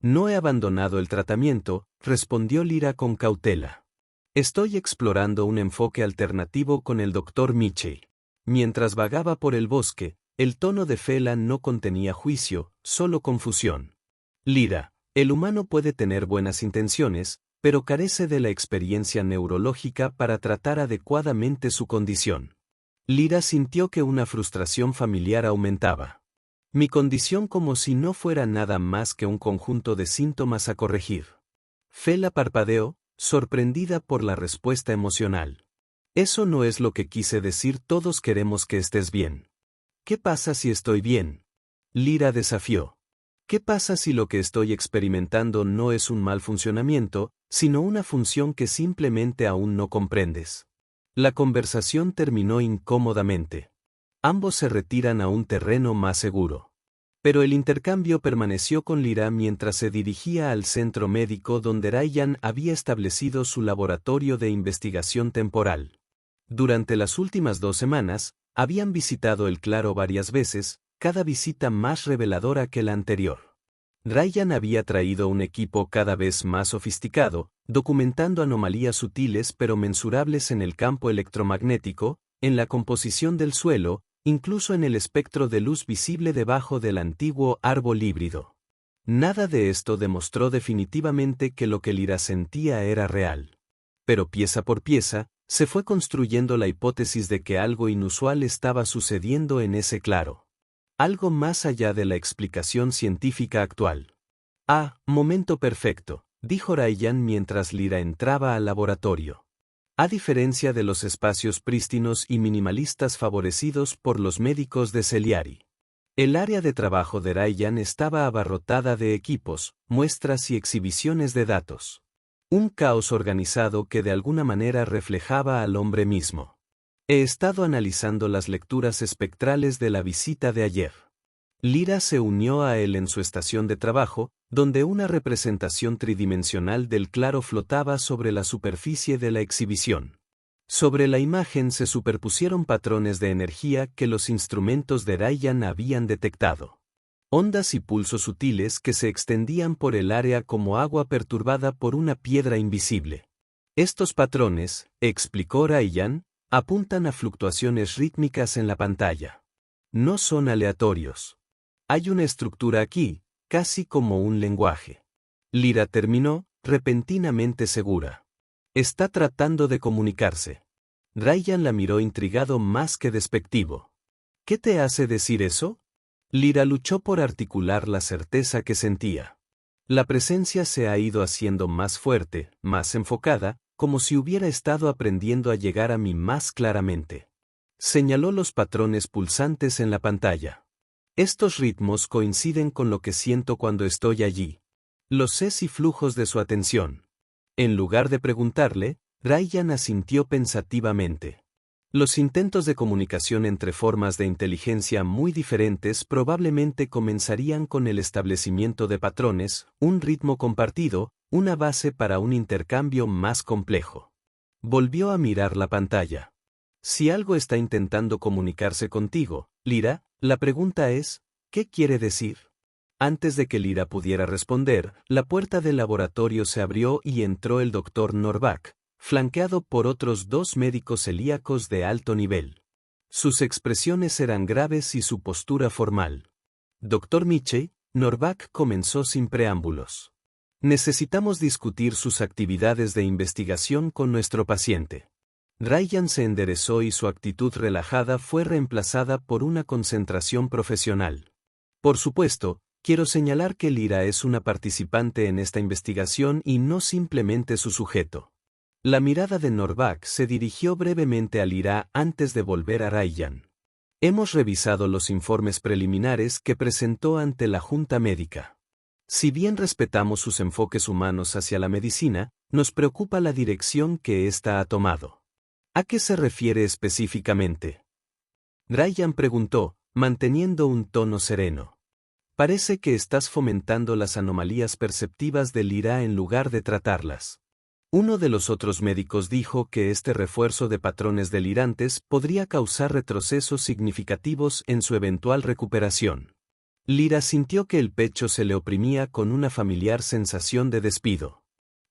No he abandonado el tratamiento, respondió Lyra con cautela. Estoy explorando un enfoque alternativo con el Dr. Mitchell. Mientras vagaba por el bosque, el tono de Fela no contenía juicio, solo confusión. Lyra, el humano puede tener buenas intenciones, pero carece de la experiencia neurológica para tratar adecuadamente su condición. Lyra sintió que una frustración familiar aumentaba. Mi condición como si no fuera nada más que un conjunto de síntomas a corregir. Fela parpadeó, sorprendida por la respuesta emocional. Eso no es lo que quise decir, todos queremos que estés bien. ¿Qué pasa si estoy bien? Lyra desafió. ¿Qué pasa si lo que estoy experimentando no es un mal funcionamiento, sino una función que simplemente aún no comprendes? La conversación terminó incómodamente. Ambos se retiran a un terreno más seguro. Pero el intercambio permaneció con Lyra mientras se dirigía al centro médico donde Ryan había establecido su laboratorio de investigación temporal. Durante las últimas 2 semanas, habían visitado el Claro varias veces, cada visita más reveladora que la anterior. Ryan había traído un equipo cada vez más sofisticado, documentando anomalías sutiles pero mensurables en el campo electromagnético, en la composición del suelo, incluso en el espectro de luz visible debajo del antiguo árbol híbrido. Nada de esto demostró definitivamente que lo que Lyra sentía era real. Pero pieza por pieza, se fue construyendo la hipótesis de que algo inusual estaba sucediendo en ese claro. Algo más allá de la explicación científica actual. Momento perfecto, dijo Ryan mientras Lyra entraba al laboratorio. A diferencia de los espacios prístinos y minimalistas favorecidos por los médicos de Celiari. El área de trabajo de Ryan estaba abarrotada de equipos, muestras y exhibiciones de datos. Un caos organizado que de alguna manera reflejaba al hombre mismo. He estado analizando las lecturas espectrales de la visita de ayer. Lyra se unió a él en su estación de trabajo, donde una representación tridimensional del claro flotaba sobre la superficie de la exhibición. Sobre la imagen se superpusieron patrones de energía que los instrumentos de Ryan habían detectado. Ondas y pulsos sutiles que se extendían por el área como agua perturbada por una piedra invisible. Estos patrones, explicó Ryan, apuntan a fluctuaciones rítmicas en la pantalla. No son aleatorios. Hay una estructura aquí, casi como un lenguaje. Lyra terminó, repentinamente segura. Está tratando de comunicarse. Ryan la miró intrigado más que despectivo. ¿Qué te hace decir eso? Lyra luchó por articular la certeza que sentía. La presencia se ha ido haciendo más fuerte, más enfocada, como si hubiera estado aprendiendo a llegar a mí más claramente. Señaló los patrones pulsantes en la pantalla. Estos ritmos coinciden con lo que siento cuando estoy allí. Los ses y flujos de su atención. En lugar de preguntarle, Ryan asintió pensativamente. Los intentos de comunicación entre formas de inteligencia muy diferentes probablemente comenzarían con el establecimiento de patrones, un ritmo compartido, una base para un intercambio más complejo. Volvió a mirar la pantalla. Si algo está intentando comunicarse contigo, Lyra, la pregunta es, ¿qué quiere decir? Antes de que Lyra pudiera responder, la puerta del laboratorio se abrió y entró el Dr. Norbak, flanqueado por otros 2 médicos celíacos de alto nivel. Sus expresiones eran graves y su postura formal. Dr. Mitchell, Norbak comenzó sin preámbulos. Necesitamos discutir sus actividades de investigación con nuestro paciente. Ryan se enderezó y su actitud relajada fue reemplazada por una concentración profesional. Por supuesto, quiero señalar que Lyra es una participante en esta investigación y no simplemente su sujeto. La mirada de Norbak se dirigió brevemente a Lyra antes de volver a Ryan. Hemos revisado los informes preliminares que presentó ante la Junta Médica. Si bien respetamos sus enfoques humanos hacia la medicina, nos preocupa la dirección que ésta ha tomado. ¿A qué se refiere específicamente? Ryan preguntó, manteniendo un tono sereno. Parece que estás fomentando las anomalías perceptivas de Lyra en lugar de tratarlas. Uno de los otros médicos dijo que este refuerzo de patrones delirantes podría causar retrocesos significativos en su eventual recuperación. Lyra sintió que el pecho se le oprimía con una familiar sensación de despido.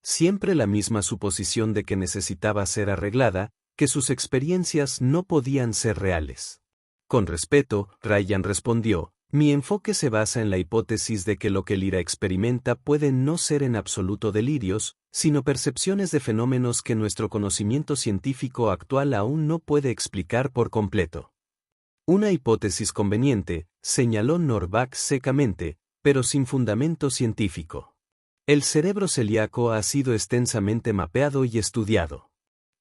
Siempre la misma suposición de que necesitaba ser arreglada, que sus experiencias no podían ser reales. Con respeto, Ryan respondió, mi enfoque se basa en la hipótesis de que lo que Lyra experimenta puede no ser en absoluto delirios, sino percepciones de fenómenos que nuestro conocimiento científico actual aún no puede explicar por completo. Una hipótesis conveniente, señaló Norback secamente, pero sin fundamento científico. El cerebro celíaco ha sido extensamente mapeado y estudiado.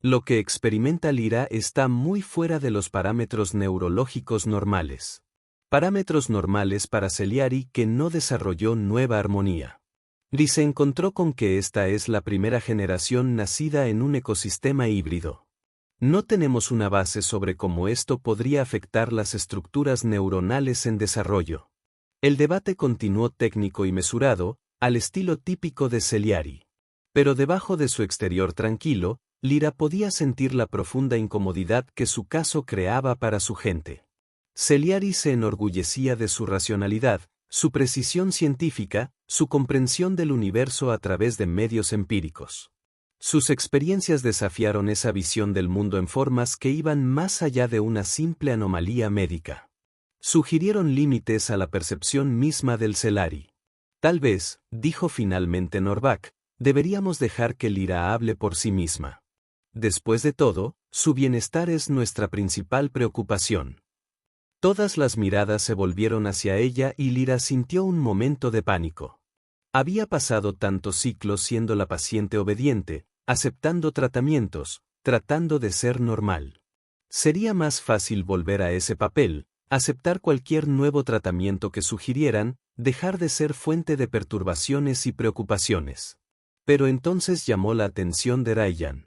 Lo que experimenta Lyra está muy fuera de los parámetros neurológicos normales. Parámetros normales para Celiari que no desarrolló nueva armonía. Lee se encontró con que esta es la primera generación nacida en un ecosistema híbrido. No tenemos una base sobre cómo esto podría afectar las estructuras neuronales en desarrollo. El debate continuó técnico y mesurado, al estilo típico de Celiari. Pero debajo de su exterior tranquilo, Lyra podía sentir la profunda incomodidad que su caso creaba para su gente. Celiari se enorgullecía de su racionalidad, su precisión científica, su comprensión del universo a través de medios empíricos. Sus experiencias desafiaron esa visión del mundo en formas que iban más allá de una simple anomalía médica. Sugirieron límites a la percepción misma del Celiari. Tal vez, dijo finalmente Norback, deberíamos dejar que Lyra hable por sí misma. Después de todo, su bienestar es nuestra principal preocupación. Todas las miradas se volvieron hacia ella y Lyra sintió un momento de pánico. Había pasado tantos ciclos siendo la paciente obediente, aceptando tratamientos, tratando de ser normal. Sería más fácil volver a ese papel, aceptar cualquier nuevo tratamiento que sugirieran, dejar de ser fuente de perturbaciones y preocupaciones. Pero entonces llamó la atención de Ryan.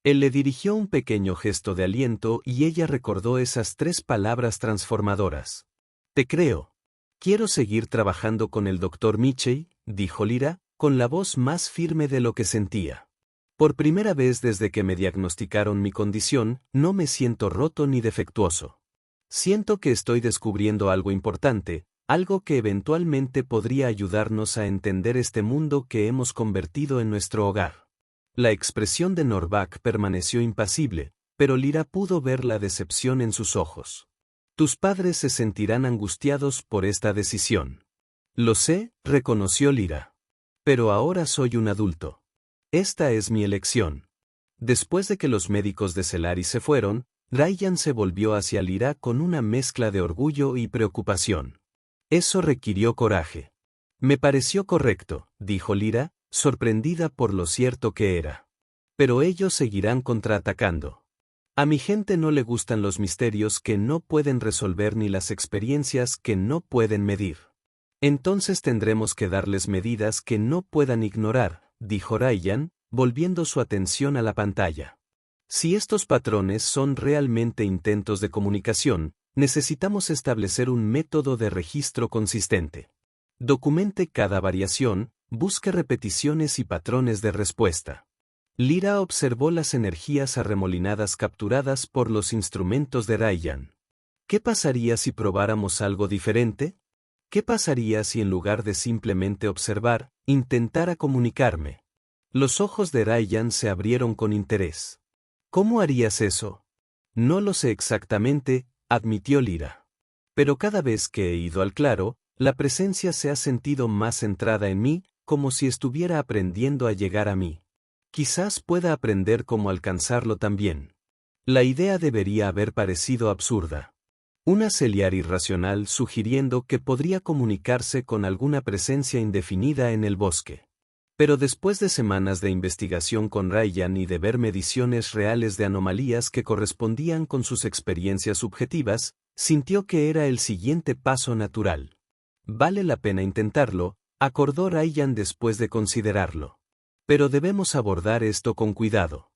Él le dirigió un pequeño gesto de aliento y ella recordó esas 3 palabras transformadoras. Te creo. Quiero seguir trabajando con el Dr. Mitchell, dijo Lyra, con la voz más firme de lo que sentía. Por primera vez desde que me diagnosticaron mi condición, no me siento roto ni defectuoso. Siento que estoy descubriendo algo importante, algo que eventualmente podría ayudarnos a entender este mundo que hemos convertido en nuestro hogar. La expresión de Norback permaneció impasible, pero Lyra pudo ver la decepción en sus ojos. Tus padres se sentirán angustiados por esta decisión. Lo sé, reconoció Lyra. Pero ahora soy un adulto. Esta es mi elección. Después de que los médicos de Celiari se fueron, Ryan se volvió hacia Lyra con una mezcla de orgullo y preocupación. Eso requirió coraje. Me pareció correcto, dijo Lyra, sorprendida por lo cierto que era. Pero ellos seguirán contraatacando. A mi gente no le gustan los misterios que no pueden resolver ni las experiencias que no pueden medir. Entonces tendremos que darles medidas que no puedan ignorar, dijo Ryan, volviendo su atención a la pantalla. Si estos patrones son realmente intentos de comunicación, necesitamos establecer un método de registro consistente. Documente cada variación, busque repeticiones y patrones de respuesta. Lyra observó las energías arremolinadas capturadas por los instrumentos de Ryan. ¿Qué pasaría si probáramos algo diferente? ¿Qué pasaría si en lugar de simplemente observar, intentara comunicarme? Los ojos de Ryan se abrieron con interés. ¿Cómo harías eso? No lo sé exactamente, admitió Lyra. Pero cada vez que he ido al claro, la presencia se ha sentido más centrada en mí, como si estuviera aprendiendo a llegar a mí. Quizás pueda aprender cómo alcanzarlo también. La idea debería haber parecido absurda. Una Celiari irracional sugiriendo que podría comunicarse con alguna presencia indefinida en el bosque. Pero después de semanas de investigación con Ryan y de ver mediciones reales de anomalías que correspondían con sus experiencias subjetivas, sintió que era el siguiente paso natural. Vale la pena intentarlo, acordó Ryan después de considerarlo. Pero debemos abordar esto con cuidado.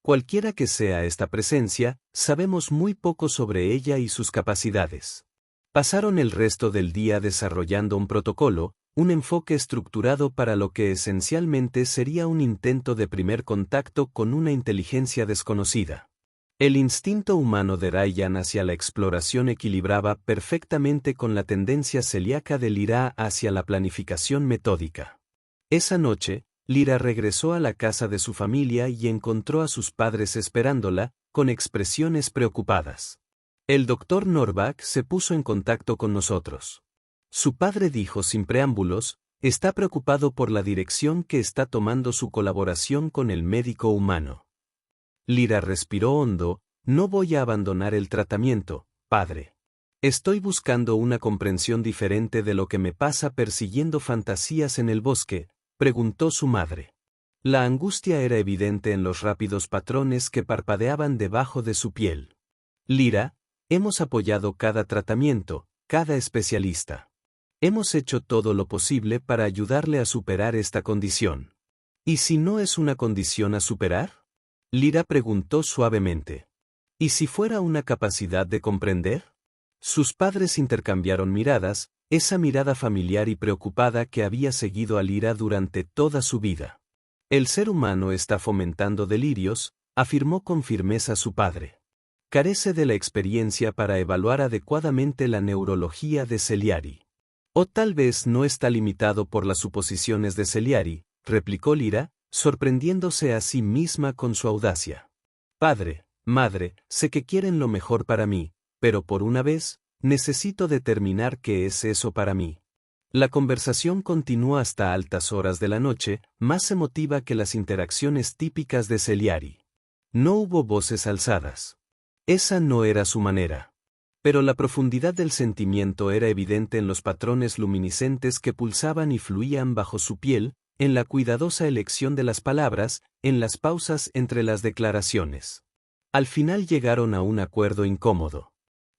Cualquiera que sea esta presencia, sabemos muy poco sobre ella y sus capacidades. Pasaron el resto del día desarrollando un protocolo, un enfoque estructurado para lo que esencialmente sería un intento de primer contacto con una inteligencia desconocida. El instinto humano de Ryan hacia la exploración equilibraba perfectamente con la tendencia celíaca de Lyra hacia la planificación metódica. Esa noche, Lyra regresó a la casa de su familia y encontró a sus padres esperándola, con expresiones preocupadas. El doctor Norback se puso en contacto con nosotros. Su padre dijo sin preámbulos, está preocupado por la dirección que está tomando su colaboración con el médico humano. Lyra respiró hondo, no voy a abandonar el tratamiento, padre. Estoy buscando una comprensión diferente de lo que me pasa persiguiendo fantasías en el bosque, preguntó su madre. La angustia era evidente en los rápidos patrones que parpadeaban debajo de su piel. Lyra, hemos apoyado cada tratamiento, cada especialista. Hemos hecho todo lo posible para ayudarle a superar esta condición. ¿Y si no es una condición a superar? Lyra preguntó suavemente. ¿Y si fuera una capacidad de comprender? Sus padres intercambiaron miradas, esa mirada familiar y preocupada que había seguido a Lyra durante toda su vida. El ser humano está fomentando delirios, afirmó con firmeza su padre. Carece de la experiencia para evaluar adecuadamente la neurología de Celiari. O tal vez no está limitado por las suposiciones de Celiari, replicó Lyra, sorprendiéndose a sí misma con su audacia. Padre, madre, sé que quieren lo mejor para mí, pero por una vez, necesito determinar qué es eso para mí. La conversación continuó hasta altas horas de la noche, más emotiva que las interacciones típicas de Celiari. No hubo voces alzadas. Esa no era su manera. Pero la profundidad del sentimiento era evidente en los patrones luminiscentes que pulsaban y fluían bajo su piel, en la cuidadosa elección de las palabras, en las pausas entre las declaraciones. Al final llegaron a un acuerdo incómodo.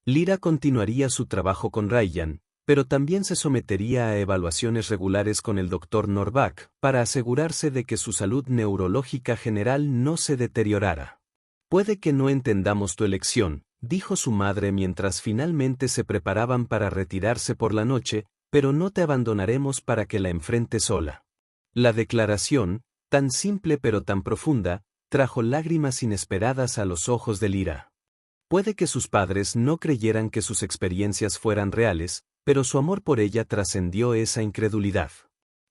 Lyra continuaría su trabajo con Ryan, pero también se sometería a evaluaciones regulares con el Dr. Norback, para asegurarse de que su salud neurológica general no se deteriorara. Puede que no entendamos tu elección, dijo su madre mientras finalmente se preparaban para retirarse por la noche, pero no te abandonaremos para que la enfrentes sola. La declaración, tan simple pero tan profunda, trajo lágrimas inesperadas a los ojos de Lyra. Puede que sus padres no creyeran que sus experiencias fueran reales, pero su amor por ella trascendió esa incredulidad.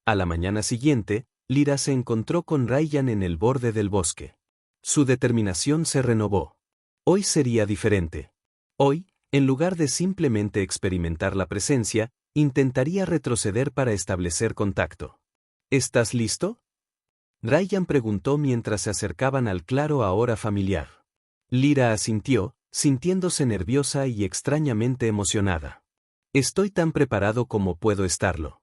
A la mañana siguiente, Lyra se encontró con Ryan en el borde del bosque. Su determinación se renovó. Hoy sería diferente. Hoy, en lugar de simplemente experimentar la presencia, intentaría retroceder para establecer contacto. ¿Estás listo? Ryan preguntó mientras se acercaban al claro ahora familiar. Lyra asintió, sintiéndose nerviosa y extrañamente emocionada. Estoy tan preparado como puedo estarlo.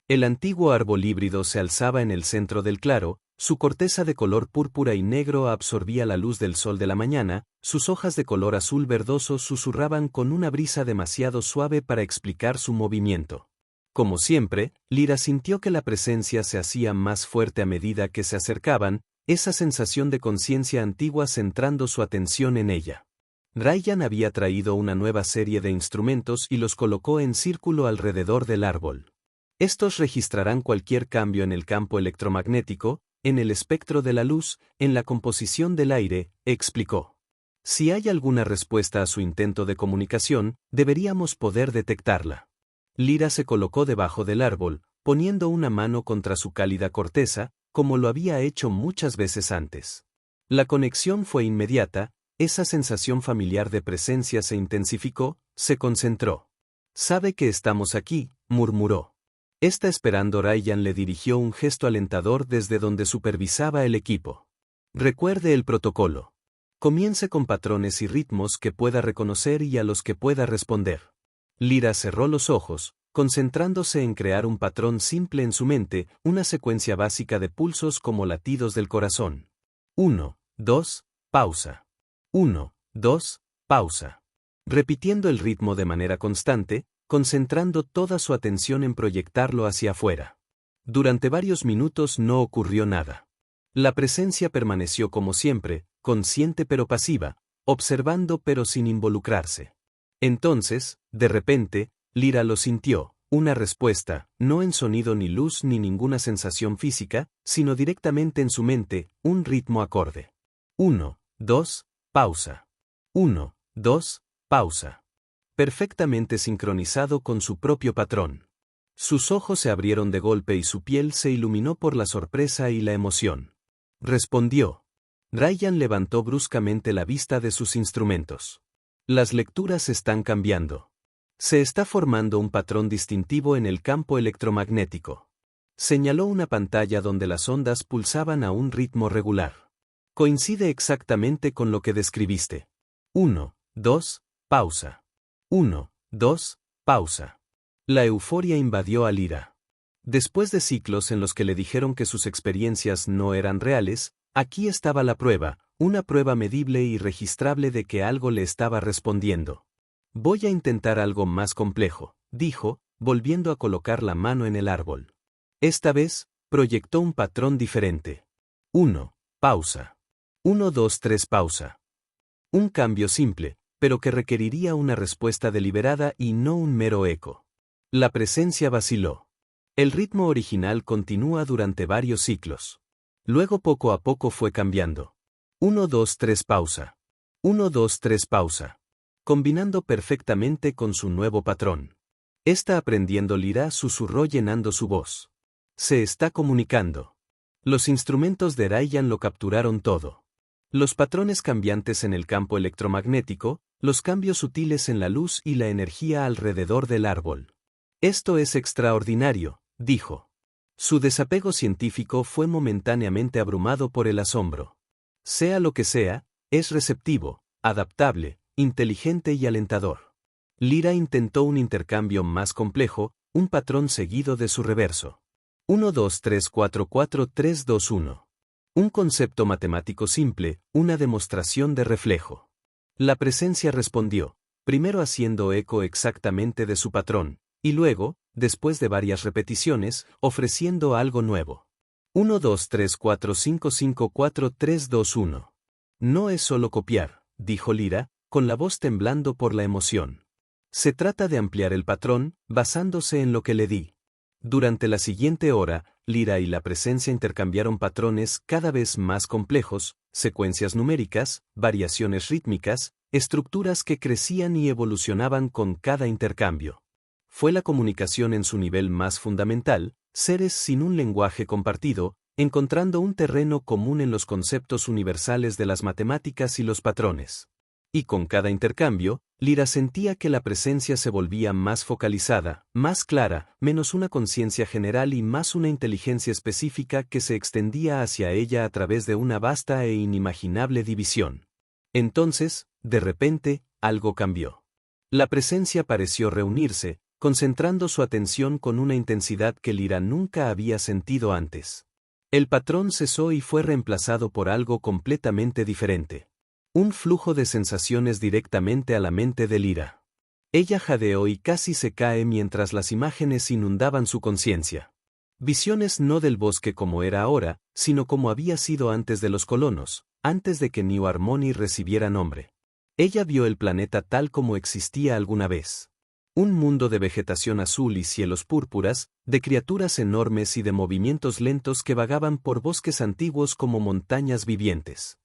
El antiguo árbol híbrido se alzaba en el centro del claro, su corteza de color púrpura y negro absorbía la luz del sol de la mañana, sus hojas de color azul verdoso susurraban con una brisa demasiado suave para explicar su movimiento. Como siempre, Lyra sintió que la presencia se hacía más fuerte a medida que se acercaban, esa sensación de conciencia antigua centrando su atención en ella. Ryan había traído una nueva serie de instrumentos y los colocó en círculo alrededor del árbol. Estos registrarán cualquier cambio en el campo electromagnético, en el espectro de la luz, en la composición del aire, explicó. Si hay alguna respuesta a su intento de comunicación, deberíamos poder detectarla. Lyra se colocó debajo del árbol, poniendo una mano contra su cálida corteza, como lo había hecho muchas veces antes. La conexión fue inmediata, esa sensación familiar de presencia se intensificó, se concentró. «Sabe que estamos aquí», murmuró. Está esperando. Ryan le dirigió un gesto alentador desde donde supervisaba el equipo. Recuerde el protocolo. Comience con patrones y ritmos que pueda reconocer y a los que pueda responder. Lyra cerró los ojos, concentrándose en crear un patrón simple en su mente, una secuencia básica de pulsos como latidos del corazón. 1, 2, pausa. 1, 2, pausa. Repitiendo el ritmo de manera constante, concentrando toda su atención en proyectarlo hacia afuera. Durante varios minutos no ocurrió nada. La presencia permaneció como siempre, consciente pero pasiva, observando pero sin involucrarse. Entonces, de repente, Lyra lo sintió, una respuesta, no en sonido ni luz ni ninguna sensación física, sino directamente en su mente, un ritmo acorde. 1, 2, pausa. 1, 2, pausa. Perfectamente sincronizado con su propio patrón. Sus ojos se abrieron de golpe y su piel se iluminó por la sorpresa y la emoción. Respondió. Ryan levantó bruscamente la vista de sus instrumentos. Las lecturas están cambiando. Se está formando un patrón distintivo en el campo electromagnético. Señaló una pantalla donde las ondas pulsaban a un ritmo regular. Coincide exactamente con lo que describiste. 1, 2, pausa. 1, 2, pausa. La euforia invadió a Lyra. Después de ciclos en los que le dijeron que sus experiencias no eran reales, aquí estaba la prueba, una prueba medible y registrable de que algo le estaba respondiendo. Voy a intentar algo más complejo, dijo, volviendo a colocar la mano en el árbol. Esta vez, proyectó un patrón diferente. 1, pausa. 1, 2, 3, pausa. Un cambio simple, pero que requeriría una respuesta deliberada y no un mero eco. La presencia vaciló. El ritmo original continúa durante varios ciclos. Luego poco a poco fue cambiando. 1, 2, 3, pausa. 1, 2, 3, pausa. Combinando perfectamente con su nuevo patrón. Está aprendiendo, Lyra susurró llenando su voz. Se está comunicando. Los instrumentos de Ryan lo capturaron todo. Los patrones cambiantes en el campo electromagnético, los cambios sutiles en la luz y la energía alrededor del árbol. Esto es extraordinario, dijo. Su desapego científico fue momentáneamente abrumado por el asombro. Sea lo que sea, es receptivo, adaptable, inteligente y alentador. Lyra intentó un intercambio más complejo, un patrón seguido de su reverso. 1, 2, 3, 4, 4, 3, 2, 1. Un concepto matemático simple, una demostración de reflejo. La presencia respondió, primero haciendo eco exactamente de su patrón, y luego, después de varias repeticiones, ofreciendo algo nuevo. 1, 2, 3, 4, 5, 5, 4, 3, 2, 1. No es solo copiar, dijo Lyra, con la voz temblando por la emoción. Se trata de ampliar el patrón, basándose en lo que le di. Durante la siguiente hora, Lyra y la presencia intercambiaron patrones cada vez más complejos, secuencias numéricas, variaciones rítmicas, estructuras que crecían y evolucionaban con cada intercambio. Fue la comunicación en su nivel más fundamental, seres sin un lenguaje compartido, encontrando un terreno común en los conceptos universales de las matemáticas y los patrones. Y con cada intercambio, Lyra sentía que la presencia se volvía más focalizada, más clara, menos una conciencia general y más una inteligencia específica que se extendía hacia ella a través de una vasta e inimaginable división. Entonces, de repente, algo cambió. La presencia pareció reunirse, concentrando su atención con una intensidad que Lyra nunca había sentido antes. El patrón cesó y fue reemplazado por algo completamente diferente. Un flujo de sensaciones directamente a la mente de Lyra. Ella jadeó y casi se cae mientras las imágenes inundaban su conciencia. Visiones no del bosque como era ahora, sino como había sido antes de los colonos, antes de que New Harmony recibiera nombre. Ella vio el planeta tal como existía alguna vez. Un mundo de vegetación azul y cielos púrpuras, de criaturas enormes y de movimientos lentos que vagaban por bosques antiguos como montañas vivientes.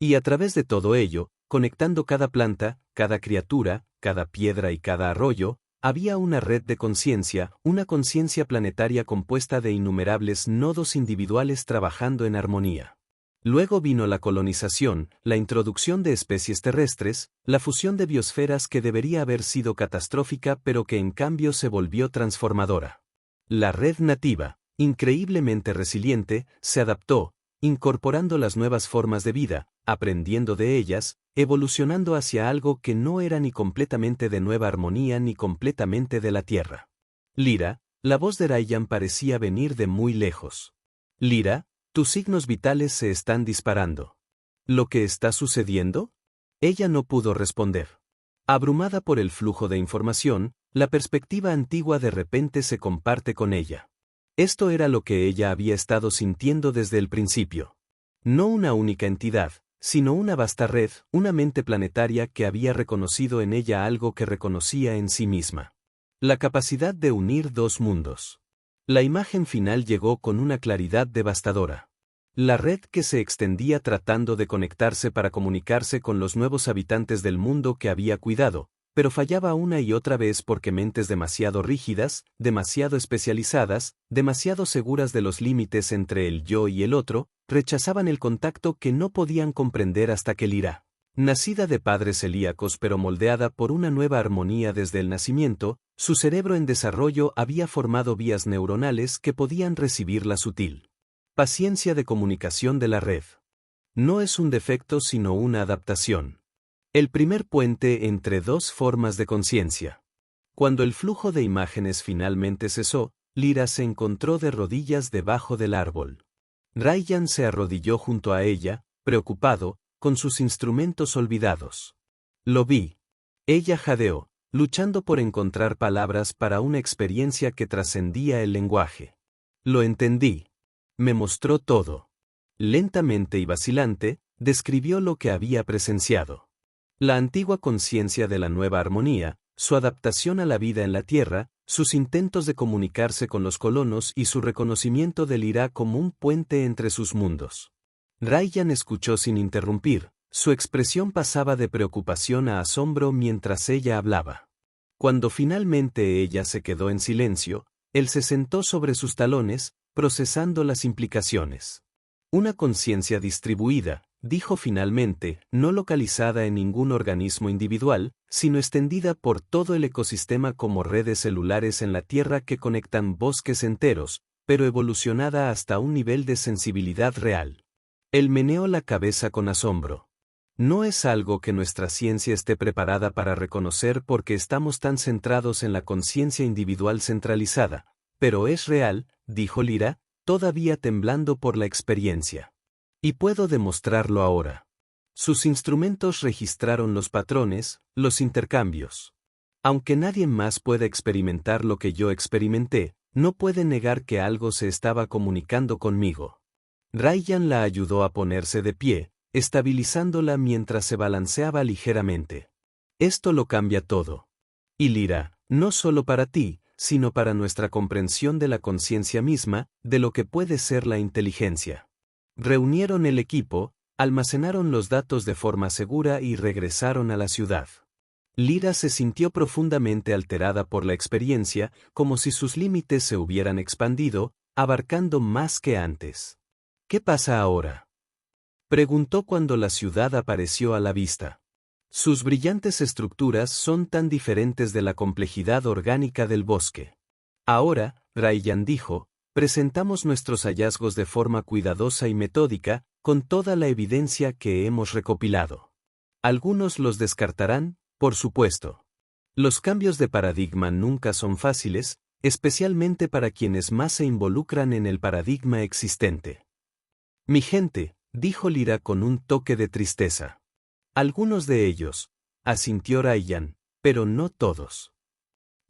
Y a través de todo ello, conectando cada planta, cada criatura, cada piedra y cada arroyo, había una red de conciencia, una conciencia planetaria compuesta de innumerables nodos individuales trabajando en armonía. Luego vino la colonización, la introducción de especies terrestres, la fusión de biosferas que debería haber sido catastrófica pero que en cambio se volvió transformadora. La red nativa, increíblemente resiliente, se adaptó, incorporando las nuevas formas de vida, aprendiendo de ellas, evolucionando hacia algo que no era ni completamente de nueva armonía ni completamente de la Tierra. Lyra, la voz de Ryan parecía venir de muy lejos. Lyra, tus signos vitales se están disparando. ¿Lo que está sucediendo? Ella no pudo responder. Abrumada por el flujo de información, la perspectiva antigua de repente se comparte con ella. Esto era lo que ella había estado sintiendo desde el principio. No una única entidad, sino una vasta red, una mente planetaria que había reconocido en ella algo que reconocía en sí misma. La capacidad de unir dos mundos. La imagen final llegó con una claridad devastadora. La red que se extendía tratando de conectarse para comunicarse con los nuevos habitantes del mundo que había cuidado, pero fallaba una y otra vez porque mentes demasiado rígidas, demasiado especializadas, demasiado seguras de los límites entre el yo y el otro, rechazaban el contacto que no podían comprender hasta que Lyra, nacida de padres celíacos pero moldeada por una nueva armonía desde el nacimiento, su cerebro en desarrollo había formado vías neuronales que podían recibir la sutil paciencia de comunicación de la red. No es un defecto sino una adaptación. El primer puente entre dos formas de conciencia. Cuando el flujo de imágenes finalmente cesó, Lyra se encontró de rodillas debajo del árbol. Ryan se arrodilló junto a ella, preocupado, con sus instrumentos olvidados. Lo vi. Ella jadeó, luchando por encontrar palabras para una experiencia que trascendía el lenguaje. Lo entendí. Me mostró todo. Lentamente y vacilante, describió lo que había presenciado. La antigua conciencia de la nueva armonía, su adaptación a la vida en la Tierra, sus intentos de comunicarse con los colonos y su reconocimiento de Lyra como un puente entre sus mundos. Ryan escuchó sin interrumpir, su expresión pasaba de preocupación a asombro mientras ella hablaba. Cuando finalmente ella se quedó en silencio, él se sentó sobre sus talones, procesando las implicaciones. Una conciencia distribuida, dijo finalmente, no localizada en ningún organismo individual, sino extendida por todo el ecosistema como redes celulares en la Tierra que conectan bosques enteros, pero evolucionada hasta un nivel de sensibilidad real. Él meneó la cabeza con asombro. No es algo que nuestra ciencia esté preparada para reconocer porque estamos tan centrados en la conciencia individual centralizada, pero es real, dijo Lyra, todavía temblando por la experiencia. Y puedo demostrarlo ahora. Sus instrumentos registraron los patrones, los intercambios. Aunque nadie más pueda experimentar lo que yo experimenté, no puede negar que algo se estaba comunicando conmigo. Ryan la ayudó a ponerse de pie, estabilizándola mientras se balanceaba ligeramente. Esto lo cambia todo. Y Lyra, no solo para ti, sino para nuestra comprensión de la conciencia misma, de lo que puede ser la inteligencia. Reunieron el equipo, almacenaron los datos de forma segura y regresaron a la ciudad. Lyra se sintió profundamente alterada por la experiencia, como si sus límites se hubieran expandido, abarcando más que antes. ¿Qué pasa ahora?, preguntó cuando la ciudad apareció a la vista. Sus brillantes estructuras son tan diferentes de la complejidad orgánica del bosque. Ahora, Ryan dijo, presentamos nuestros hallazgos de forma cuidadosa y metódica, con toda la evidencia que hemos recopilado. Algunos los descartarán, por supuesto. Los cambios de paradigma nunca son fáciles, especialmente para quienes más se involucran en el paradigma existente. Mi gente, dijo Lyra con un toque de tristeza. Algunos de ellos, asintió Ryan, pero no todos.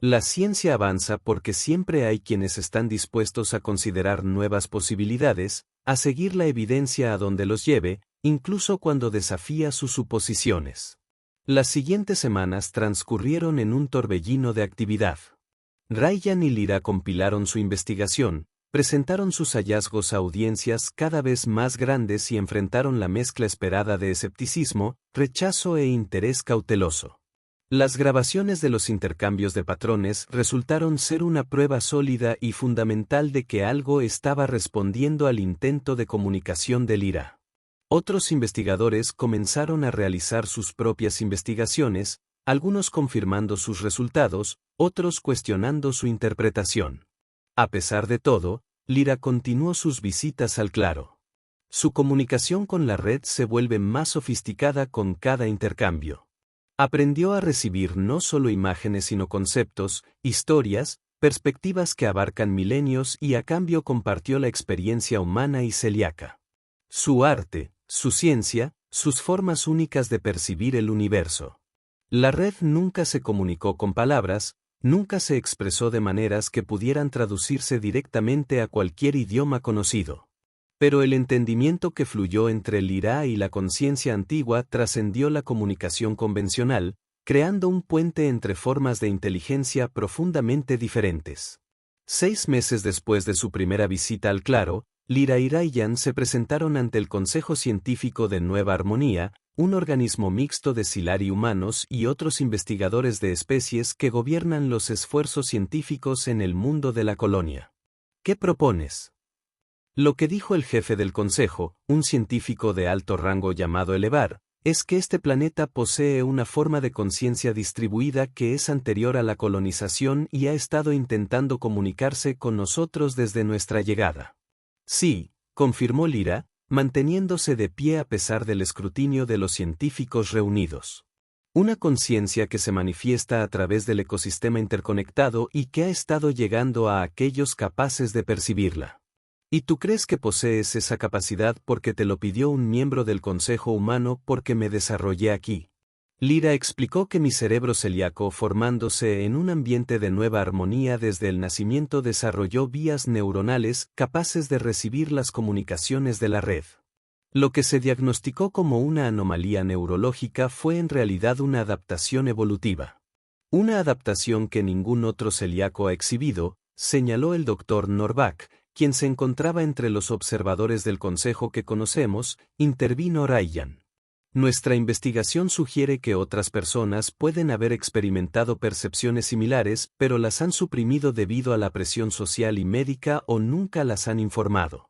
La ciencia avanza porque siempre hay quienes están dispuestos a considerar nuevas posibilidades, a seguir la evidencia a donde los lleve, incluso cuando desafía sus suposiciones. Las siguientes semanas transcurrieron en un torbellino de actividad. Ryan y Lyra compilaron su investigación, presentaron sus hallazgos a audiencias cada vez más grandes y enfrentaron la mezcla esperada de escepticismo, rechazo e interés cauteloso. Las grabaciones de los intercambios de patrones resultaron ser una prueba sólida y fundamental de que algo estaba respondiendo al intento de comunicación de Lyra. Otros investigadores comenzaron a realizar sus propias investigaciones, algunos confirmando sus resultados, otros cuestionando su interpretación. A pesar de todo, Lyra continuó sus visitas al claro. Su comunicación con la red se vuelve más sofisticada con cada intercambio. Aprendió a recibir no solo imágenes sino conceptos, historias, perspectivas que abarcan milenios y a cambio compartió la experiencia humana y celíaca. Su arte, su ciencia, sus formas únicas de percibir el universo. La red nunca se comunicó con palabras, nunca se expresó de maneras que pudieran traducirse directamente a cualquier idioma conocido. Pero el entendimiento que fluyó entre Lyra y la conciencia antigua trascendió la comunicación convencional, creando un puente entre formas de inteligencia profundamente diferentes. 6 meses después de su primera visita al claro, Lyra y Ryan se presentaron ante el Consejo Científico de Nueva Armonía, un organismo mixto de Silari humanos y otros investigadores de especies que gobiernan los esfuerzos científicos en el mundo de la colonia. ¿Qué propones? Lo que dijo el jefe del consejo, un científico de alto rango llamado Elevar, es que este planeta posee una forma de conciencia distribuida que es anterior a la colonización y ha estado intentando comunicarse con nosotros desde nuestra llegada. Sí, confirmó Lyra, manteniéndose de pie a pesar del escrutinio de los científicos reunidos. Una conciencia que se manifiesta a través del ecosistema interconectado y que ha estado llegando a aquellos capaces de percibirla. ¿Y tú crees que posees esa capacidad porque te lo pidió un miembro del Consejo Humano porque me desarrollé aquí? Lyra explicó que mi cerebro celíaco, formándose en un ambiente de nueva armonía desde el nacimiento, desarrolló vías neuronales capaces de recibir las comunicaciones de la red. Lo que se diagnosticó como una anomalía neurológica fue en realidad una adaptación evolutiva. Una adaptación que ningún otro celíaco ha exhibido, señaló el Dr. Norbach, quien se encontraba entre los observadores del consejo que conocemos. Intervino Ryan. Nuestra investigación sugiere que otras personas pueden haber experimentado percepciones similares, pero las han suprimido debido a la presión social y médica o nunca las han informado.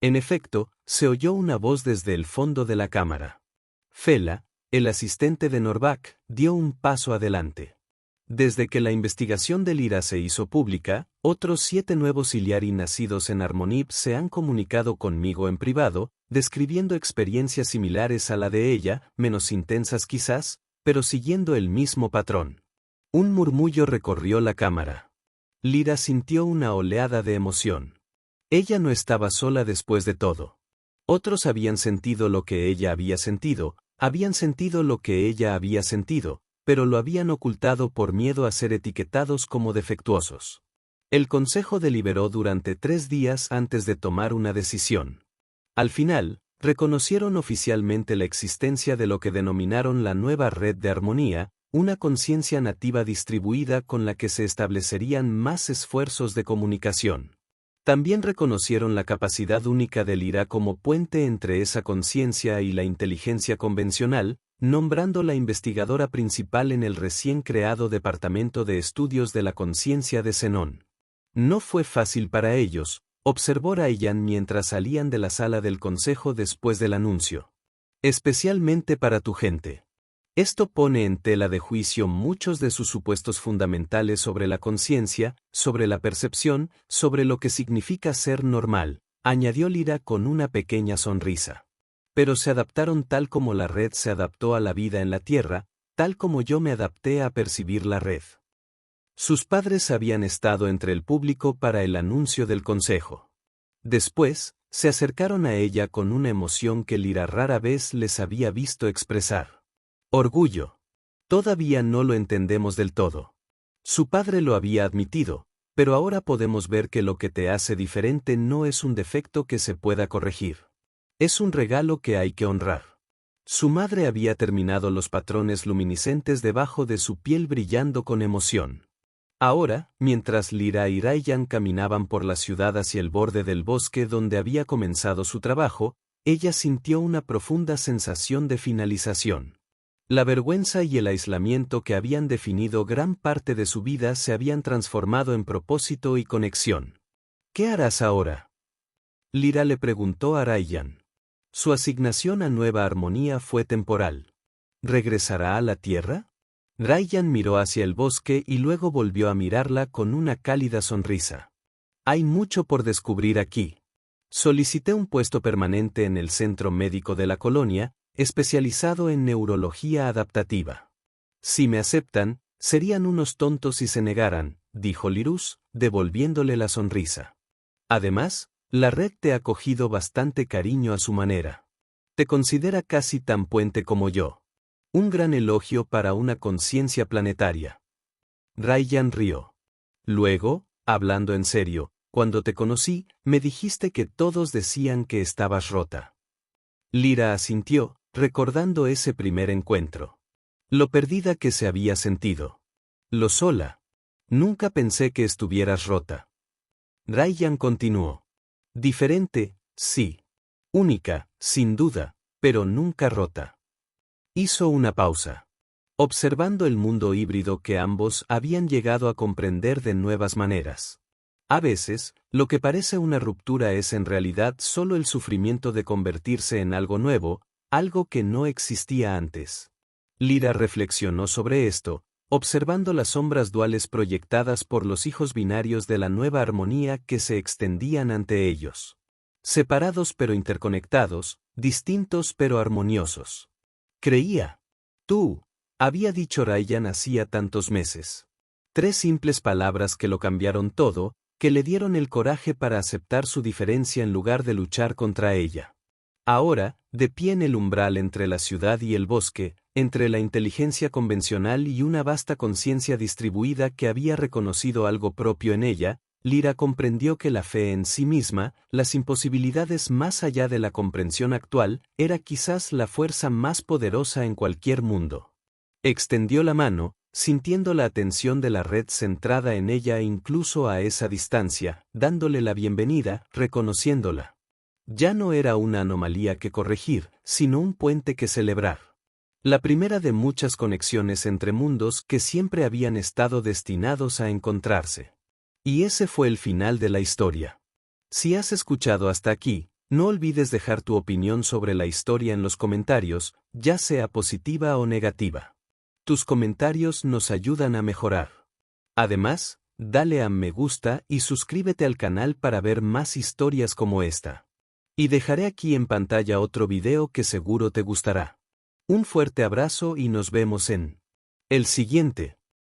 En efecto, se oyó una voz desde el fondo de la cámara. Fela, el asistente de Norbach, dio un paso adelante. Desde que la investigación de Lyra se hizo pública, otros 7 nuevos Iliari nacidos en Armonib se han comunicado conmigo en privado, describiendo experiencias similares a la de ella, menos intensas quizás, pero siguiendo el mismo patrón. Un murmullo recorrió la cámara. Lyra sintió una oleada de emoción. Ella no estaba sola después de todo. Otros habían sentido lo que ella había sentido, habían sentido lo que ella había sentido, pero lo habían ocultado por miedo a ser etiquetados como defectuosos. El consejo deliberó durante 3 días antes de tomar una decisión. Al final, reconocieron oficialmente la existencia de lo que denominaron la nueva red de armonía, una conciencia nativa distribuida con la que se establecerían más esfuerzos de comunicación. También reconocieron la capacidad única de Lyra como puente entre esa conciencia y la inteligencia convencional, nombrándola investigadora principal en el recién creado Departamento de Estudios de la Conciencia de Zenón. No fue fácil para ellos, observó Ryan mientras salían de la sala del consejo después del anuncio. Especialmente para tu gente. Esto pone en tela de juicio muchos de sus supuestos fundamentales sobre la conciencia, sobre la percepción, sobre lo que significa ser normal, añadió Lyra con una pequeña sonrisa. Pero se adaptaron tal como la red se adaptó a la vida en la Tierra, tal como yo me adapté a percibir la red. Sus padres habían estado entre el público para el anuncio del consejo. Después, se acercaron a ella con una emoción que Lyra rara vez les había visto expresar. Orgullo. Todavía no lo entendemos del todo. Su padre lo había admitido, pero ahora podemos ver que lo que te hace diferente no es un defecto que se pueda corregir. Es un regalo que hay que honrar. Su madre había terminado los patrones luminiscentes debajo de su piel brillando con emoción. Ahora, mientras Lyra y Ryan caminaban por la ciudad hacia el borde del bosque donde había comenzado su trabajo, ella sintió una profunda sensación de finalización. La vergüenza y el aislamiento que habían definido gran parte de su vida se habían transformado en propósito y conexión. ¿Qué harás ahora? Lyra le preguntó a Ryan. Su asignación a Nueva Armonía fue temporal. ¿Regresará a la Tierra? Ryan miró hacia el bosque y luego volvió a mirarla con una cálida sonrisa. Hay mucho por descubrir aquí. Solicité un puesto permanente en el centro médico de la colonia, especializado en neurología adaptativa. Si me aceptan, serían unos tontos si se negaran, dijo Lirus, devolviéndole la sonrisa. Además, la red te ha cogido bastante cariño a su manera. Te considera casi tan puente como yo. Un gran elogio para una conciencia planetaria. Ryan rió. Luego, hablando en serio, cuando te conocí, me dijiste que todos decían que estabas rota. Lyra asintió, recordando ese primer encuentro. Lo perdida que se había sentido. Lo sola. Nunca pensé que estuvieras rota. Ryan continuó. Diferente, sí. Única, sin duda, pero nunca rota. Hizo una pausa, observando el mundo híbrido que ambos habían llegado a comprender de nuevas maneras. A veces, lo que parece una ruptura es en realidad solo el sufrimiento de convertirse en algo nuevo, algo que no existía antes. Lyra reflexionó sobre esto, observando las sombras duales proyectadas por los hijos binarios de la nueva armonía que se extendían ante ellos. Separados pero interconectados, distintos pero armoniosos. Creía. Tú, había dicho Ryan hacía tantos meses. 3 simples palabras que lo cambiaron todo, que le dieron el coraje para aceptar su diferencia en lugar de luchar contra ella. Ahora, de pie en el umbral entre la ciudad y el bosque, entre la inteligencia convencional y una vasta conciencia distribuida que había reconocido algo propio en ella, Lyra comprendió que la fe en sí misma, las imposibilidades más allá de la comprensión actual, era quizás la fuerza más poderosa en cualquier mundo. Extendió la mano, sintiendo la atención de la red centrada en ella incluso a esa distancia, dándole la bienvenida, reconociéndola. Ya no era una anomalía que corregir, sino un puente que celebrar. La primera de muchas conexiones entre mundos que siempre habían estado destinados a encontrarse. Y ese fue el final de la historia. Si has escuchado hasta aquí, no olvides dejar tu opinión sobre la historia en los comentarios, ya sea positiva o negativa. Tus comentarios nos ayudan a mejorar. Además, dale a me gusta y suscríbete al canal para ver más historias como esta. Y dejaré aquí en pantalla otro video que seguro te gustará. Un fuerte abrazo y nos vemos en el siguiente.